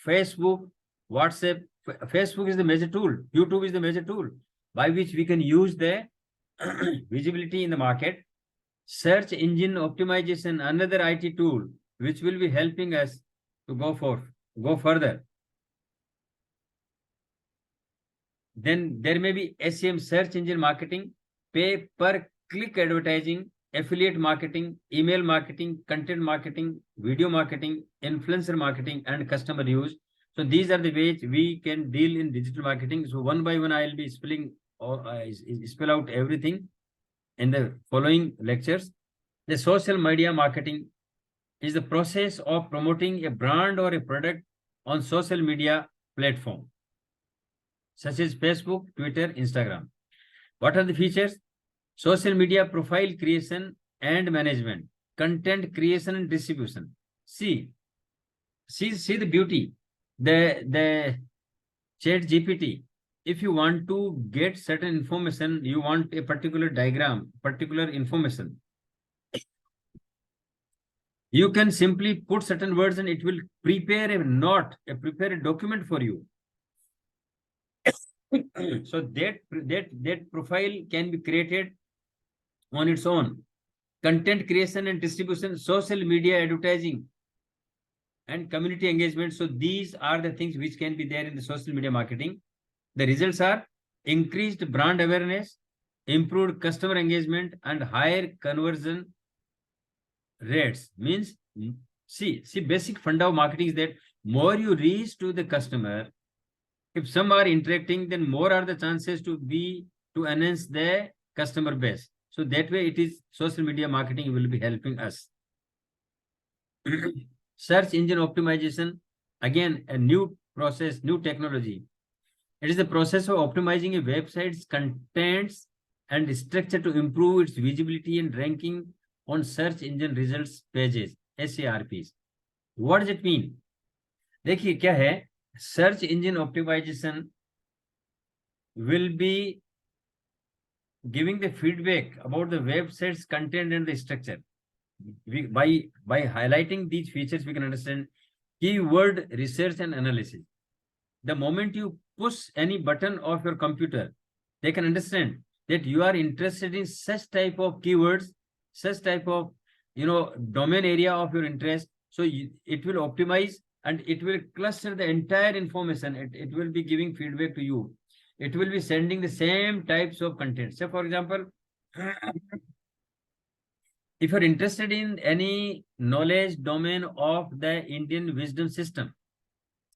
Facebook, WhatsApp. Facebook is the major tool. YouTube is the major tool by which we can use the visibility in the market. Search engine optimization, another IT tool, which will be helping us to go further. Then there may be SEM, search engine marketing, pay per click advertising, affiliate marketing, email marketing, content marketing, video marketing, influencer marketing, and customer use. So these are the ways we can deal in digital marketing. So one by one, I'll be spell out everything in the following lectures. The social media marketing is the process of promoting a brand or a product on social media platform, such as Facebook, Twitter, Instagram. What are the features? Social media profile creation and management, content creation and distribution. See the beauty. The Chat GPT, if you want to get certain information, you want a particular diagram, particular information, you can simply put certain words and it will prepare a note, prepare a document for you. So that profile can be created on its own. Content creation and distribution, social media advertising, and community engagement. So these are the things which can be there in the social media marketing. The results are increased brand awareness, improved customer engagement, and higher conversion rates. Means, see basic funda of marketing is that more you reach to the customer, if some are interacting, then more are the chances to enhance the customer base. So that way it is social media marketing will be helping us. Search engine optimization, again, a new process, new technology. It is the process of optimizing a website's contents and structure to improve its visibility and ranking on search engine results pages, SERPs. What does it mean? देखिए क्या है, search engine optimization will be giving the feedback about the website's content and the structure. By highlighting these features, we can understand keyword research and analysis. The moment you push any button of your computer, they can understand that you are interested in such type of keywords, such type of domain area of your interest. So it will optimize and it will cluster the entire information. It will be giving feedback to you. It will be sending the same types of content. So for example, if you're interested in any knowledge domain of the Indian wisdom system,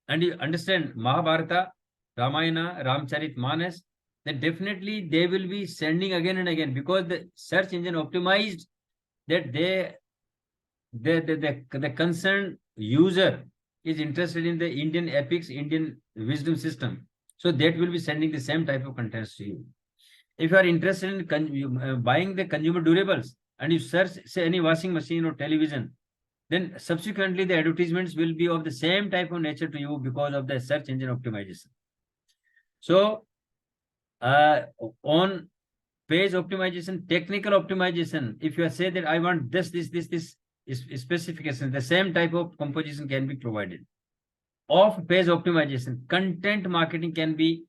and you understand Mahabharata, Ramayana, Ramcharitmanas, then definitely they will be sending again and again, because the search engine optimized that the concerned user is interested in the Indian epics, Indian wisdom system, so that will be sending the same type of contents to you. If you are interested in buying the consumer durables and you search, say, any washing machine or television, then subsequently the advertisements will be of the same type of nature to you because of the search engine optimization. So on page optimization, technical optimization, if you say that I want this specification, the same type of composition can be provided. Off page optimization, content marketing can be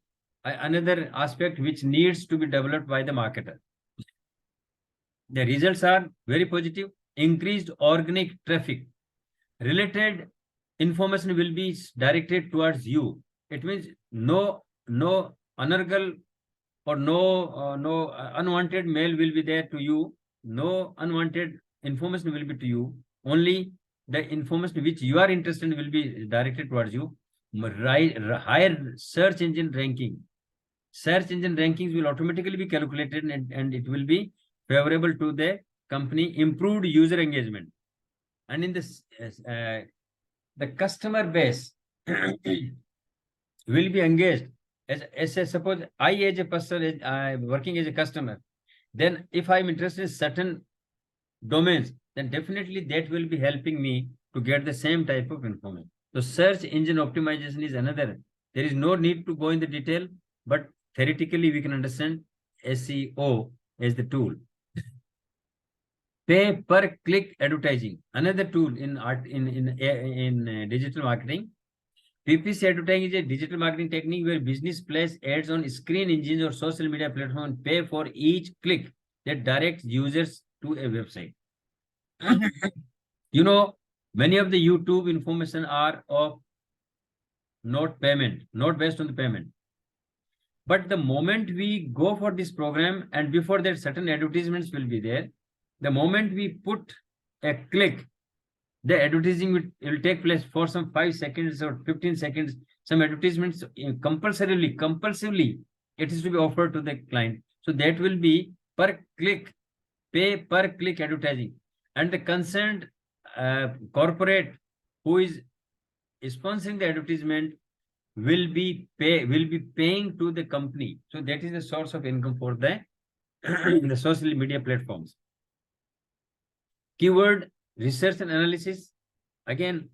another aspect which needs to be developed by the marketer. The results are very positive. Increased organic traffic. Related information will be directed towards you. It means no unargal or no unwanted mail will be there to you. No unwanted information will be to you. Only the information which you are interested in will be directed towards you. Higher search engine ranking. Search engine rankings will automatically be calculated and it will be favorable to the company. Improved user engagement. And in this, the customer base will be engaged. As suppose I, as a person, working as a customer, then if I'm interested in certain domains, then definitely that will be helping me to get the same type of information. So search engine optimization is another. There is no need to go in the detail, but theoretically we can understand SEO as the tool. Pay per click advertising, another tool in digital marketing. PPC advertising is a digital marketing technique where business place ads on screen engines or social media platform and pay for each click that directs users to a website. You know, many of the YouTube information are of not payment, not based on the payment. But the moment we go for this program, and before that certain advertisements will be there, the moment we put a click, the advertising will take place for some 5 seconds or 15 seconds. Some advertisements compulsively, it is to be offered to the client. So that will be per click, pay per click advertising. And the concerned corporate who is sponsoring the advertisement will be paying to the company. So that is the source of income for the the social media platforms. Keyword research and analysis. Again,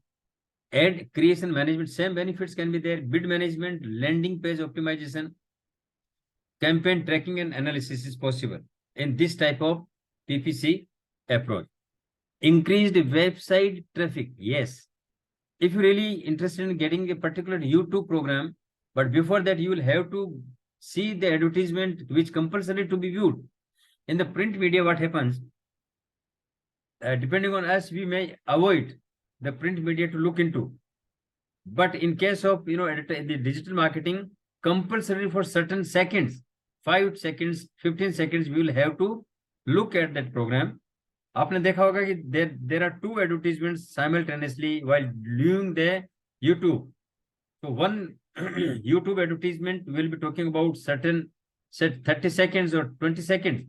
ad creation management, same benefits can be there. Bid management, landing page optimization, campaign tracking and analysis is possible in this type of PPC approach. Increased website traffic. Yes. If you're really interested in getting a particular YouTube program, but before that you will have to see the advertisement which compulsory to be viewed. In the print media, what happens? Depending on us, we may avoid the print media to look into. But in case of the digital marketing, compulsory for certain seconds, 5 seconds, 15 seconds, we will have to look at that program. आपने देखा होगा कि there are 2 advertisements simultaneously while viewing the YouTube. So one YouTube advertisement will be talking about certain, say 30 seconds or 20 seconds.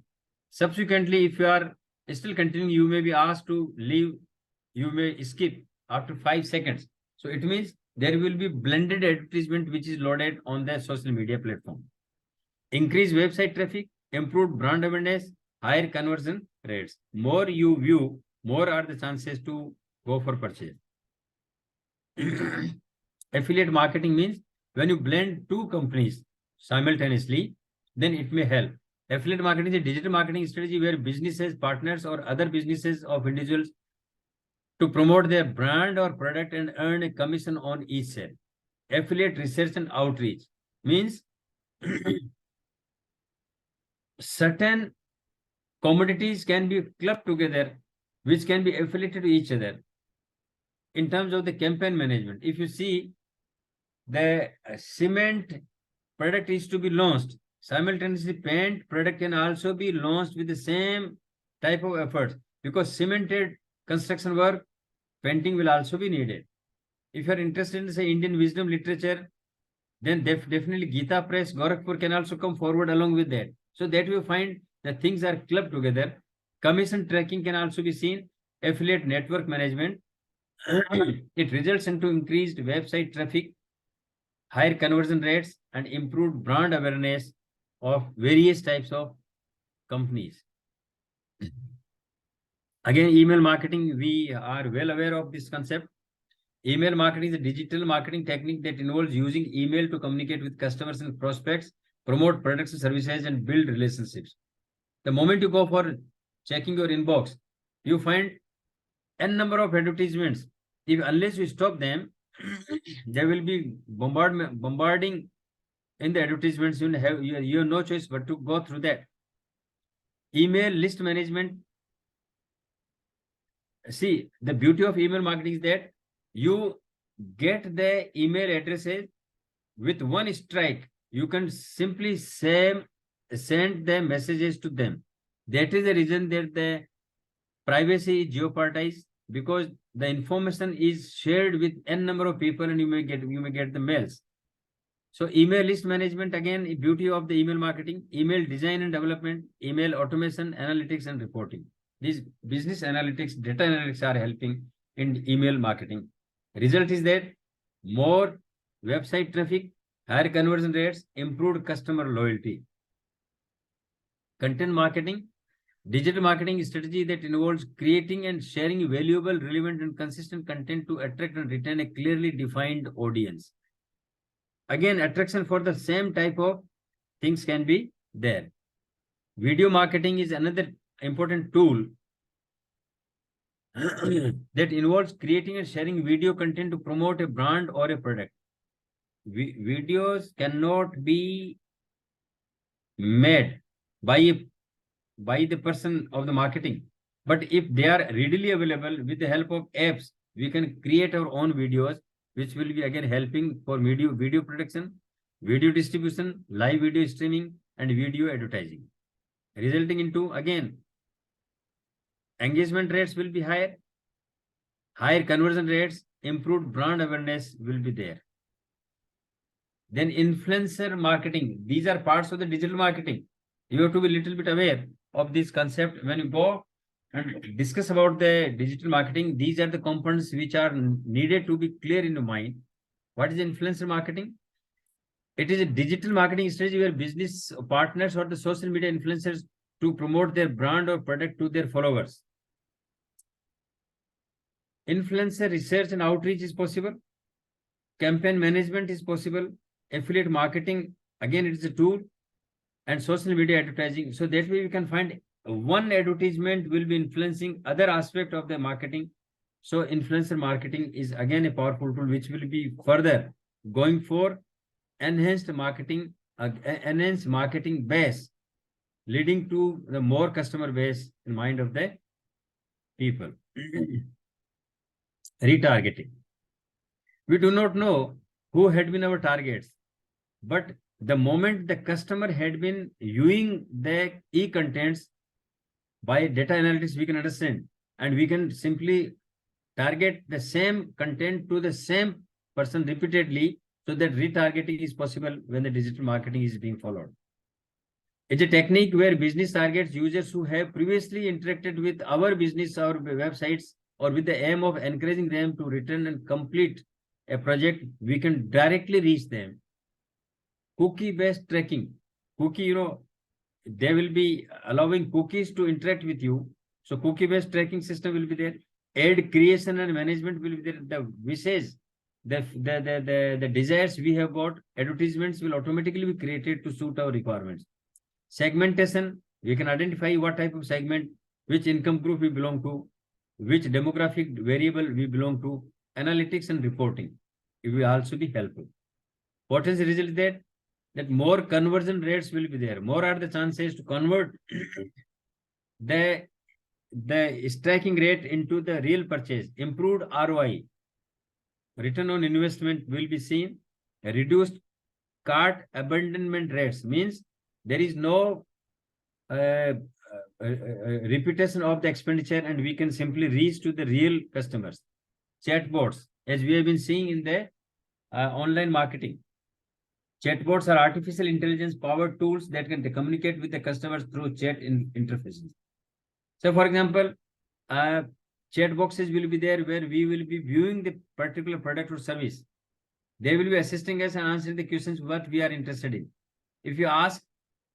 Subsequently, if you are still continuing, you may be asked to leave. You may skip after 5 seconds. So it means there will be blended advertisement which is loaded on the social media platform. Increase website traffic, improved brand awareness, higher conversion rates. More you view, more are the chances to go for purchase. Affiliate marketing means when you blend 2 companies simultaneously, then it may help. Affiliate marketing is a digital marketing strategy where businesses, partners, or other businesses of individuals to promote their brand or product and earn a commission on each sale. Affiliate research and outreach means certain commodities can be clubbed together, which can be affiliated to each other. In terms of the campaign management, if you see the cement product is to be launched, simultaneously paint product can also be launched with the same type of efforts, because cemented construction work, painting will also be needed. If you are interested in, say, Indian wisdom literature, then definitely Gita Press, Gorakhpur can also come forward along with that. So that you find that things are clubbed together. Commission tracking can also be seen. Affiliate network management. It results into increased website traffic, higher conversion rates, and improved brand awareness of various types of companies. Again, email marketing, we are well aware of this concept. Email marketing is a digital marketing technique that involves using email to communicate with customers and prospects, promote products and services, and build relationships. The moment you go for checking your inbox, you find n number of advertisements. Unless you stop them, there will be bombarding in the advertisements. You have no choice but to go through that. Email list management. See, the beauty of email marketing is that you get the email addresses with one strike. You can simply send the messages to them. That is the reason that the privacy is jeopardized, because the information is shared with n number of people, and you may get the mails. So email list management, again, the beauty of the email marketing. Email design and development, email automation, analytics, and reporting. These business analytics, data analytics are helping in email marketing. Result is that more website traffic, higher conversion rates, improved customer loyalty. Content marketing, digital marketing strategy that involves creating and sharing valuable, relevant, and consistent content to attract and retain a clearly defined audience. Again, attraction for the same type of things can be there. Video marketing is another important tool that involves creating and sharing video content to promote a brand or a product. Videos cannot be made by the person of the marketing, but if they are readily available with the help of apps, we can create our own videos, which will be again helping for video production, video distribution, live video streaming, and video advertising, resulting into, again, engagement rates will be higher conversion rates, improved brand awareness will be there. Then influencer marketing. These are parts of the digital marketing. You have to be a little bit aware of this concept when you go and discuss about the digital marketing. These are the components which are needed to be clear in your mind. What is influencer marketing? It is a digital marketing strategy where business partners or the social media influencers to promote their brand or product to their followers. Influencer research and outreach is possible. Campaign management is possible. Affiliate marketing, again, it is a tool. And social media advertising. So that way we can find one advertisement will be influencing other aspect of the marketing. So influencer marketing is again a powerful tool which will be further going for enhanced marketing base, leading to the more customer base in mind of the people. Retargeting. We do not know who had been our targets, but the moment the customer had been viewing the e-contents by data analytics, we can understand, and we can simply target the same content to the same person repeatedly, so that retargeting is possible when the digital marketing is being followed. It's a technique where business targets users who have previously interacted with our business or websites, or with the aim of encouraging them to return and complete a project. We can directly reach them. Cookie-based tracking. Cookie, they will be allowing cookies to interact with you. So cookie-based tracking system will be there. Ad creation and management will be there. The wishes, the desires we have got, advertisements will automatically be created to suit our requirements. Segmentation, we can identify what type of segment, which income group we belong to, which demographic variable we belong to. Analytics and reporting, it will also be helpful. What is the result there? That more conversion rates will be there. More are the chances to convert the striking rate into the real purchase. Improved ROI, return on investment, will be seen. Reduced cart abandonment rates, means there is no repetition of the expenditure, and we can simply reach to the real customers. Chatbots, as we have been seeing in the online marketing. Chatbots are artificial intelligence powered tools that can communicate with the customers through chat interfaces. So, for example, chat boxes will be there where we will be viewing the particular product or service. They will be assisting us and answering the questions what we are interested in. If you ask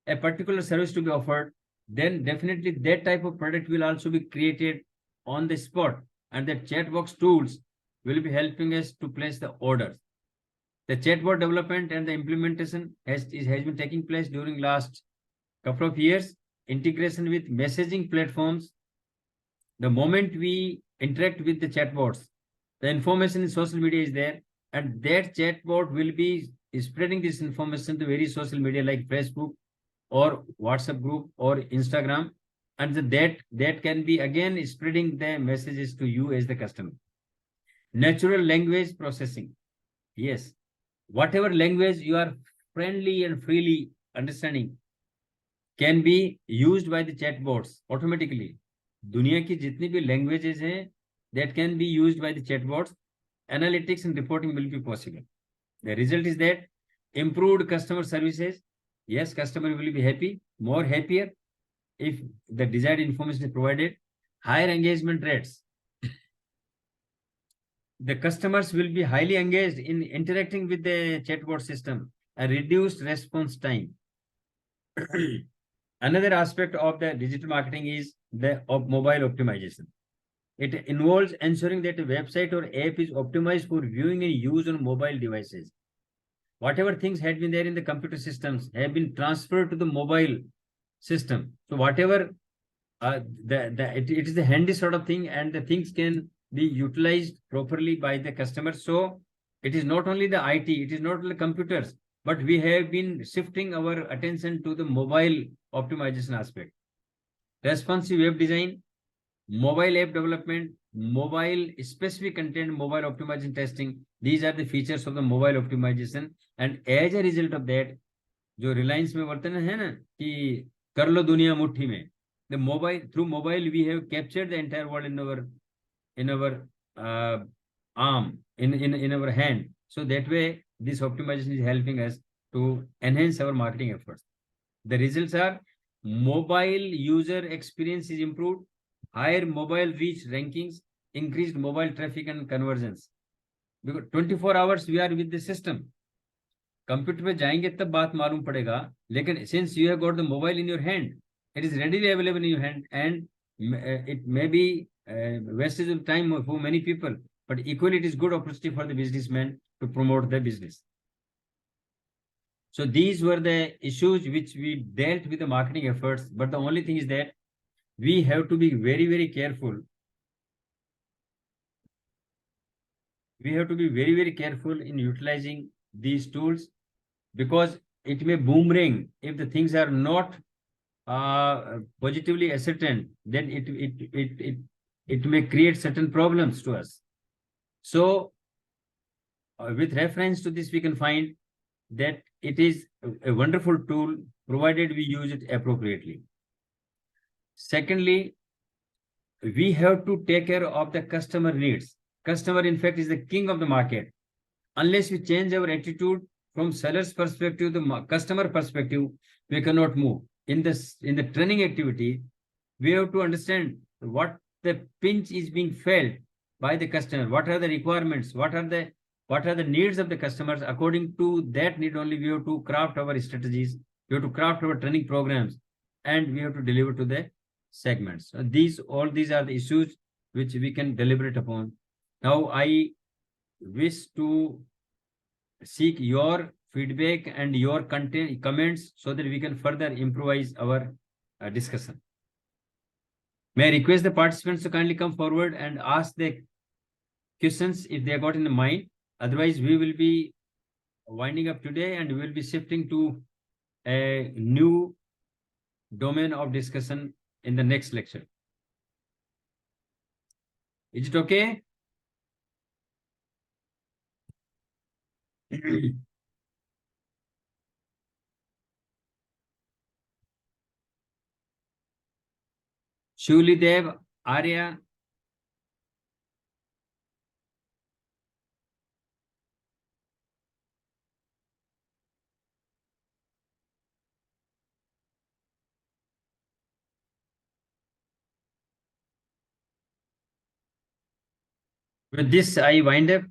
a particular service to be offered, then definitely that type of product will also be created on the spot, and the chat box tools will be helping us to place the orders. The chatbot development and the implementation has been taking place during last couple of years. Integration with messaging platforms. The moment we interact with the chatbots, the information in social media is there, and that chatbot will be spreading this information to various social media like Facebook or WhatsApp group or Instagram, and that can be again spreading the messages to you as the customer. Natural language processing. Yes, whatever language you are friendly and freely understanding can be used by the chatbots automatically. दुनिया की जितनी भी languages हैं, that can be used by the chatbots. Analytics and reporting will be possible. The result is that improved customer services. Yes, customer will be happy, more happier if the desired information is provided. Higher engagement rates. The customers will be highly engaged in interacting with the chatbot system. A reduced response time. Another aspect of the digital marketing is the mobile optimization. It involves ensuring that a website or app is optimized for viewing and use on mobile devices. Whatever things had been there in the computer systems have been transferred to the mobile system. So whatever it is the handy sort of thing, and the things can be utilized properly by the customer. So it is not only the IT, it is not only computers, but we have been shifting our attention to the mobile optimization aspect. Responsive web design, mobile app development, mobile specific content, mobile optimization testing. These are the features of the mobile optimization. And as a result of that, जो रिलायंस में वर्तन है ना कि कर लो दुनिया मुट्ठी में, the mobile, through mobile we have captured the entire world in our arm, in our hand. So that way this optimization is helping us to enhance our marketing efforts. The results are mobile user experience is improved, higher mobile reach rankings, increased mobile traffic and conversions. Because 24 hours we are with the system. Computer पे जाएंगे तब बात मालूम पड़ेगा, लेकिन since you have got the mobile in your hand, it is readily available in your hand, and it may be wastage of time for many people, but equally it is good opportunity for the businessman to promote the business. So these were the issues which we dealt with the marketing efforts, but the only thing is that we have to be very, very careful. We have to be very, very careful in utilizing these tools, because it may boomerang if the things are not positively ascertained, then it may create certain problems to us. So with reference to this, we can find that it is a wonderful tool provided we use it appropriately. Secondly, we have to take care of the customer needs. Customer, in fact, is the king of the market. Unless we change our attitude from seller's perspective to the customer perspective, we cannot move. In the training activity, we have to understand what the pinch is being felt by the customer, what are the requirements, what are the needs of the customers. According to that need only, we have to craft our strategies, we have to craft our training programs, and we have to deliver to the segments. All these are the issues which we can deliberate upon. Now I wish to seek your feedback and your comments so that we can further improvise our discussion. May I request the participants to kindly come forward and ask the questions if they got in the mind. Otherwise, we will be winding up today and we will be shifting to a new domain of discussion in the next lecture. Is it okay? Shuli Dev, Arya, With this, I wind up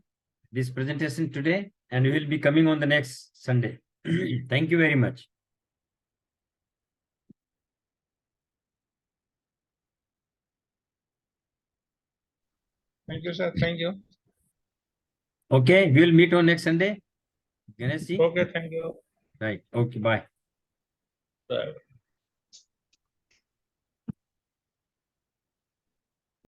this presentation today, and we will be coming on the next Sunday. Thank you very much. Thank you, sir. Thank you. Okay, we will meet on next Sunday. Ganesh ji? Okay, thank you. Right. Okay, bye. Bye.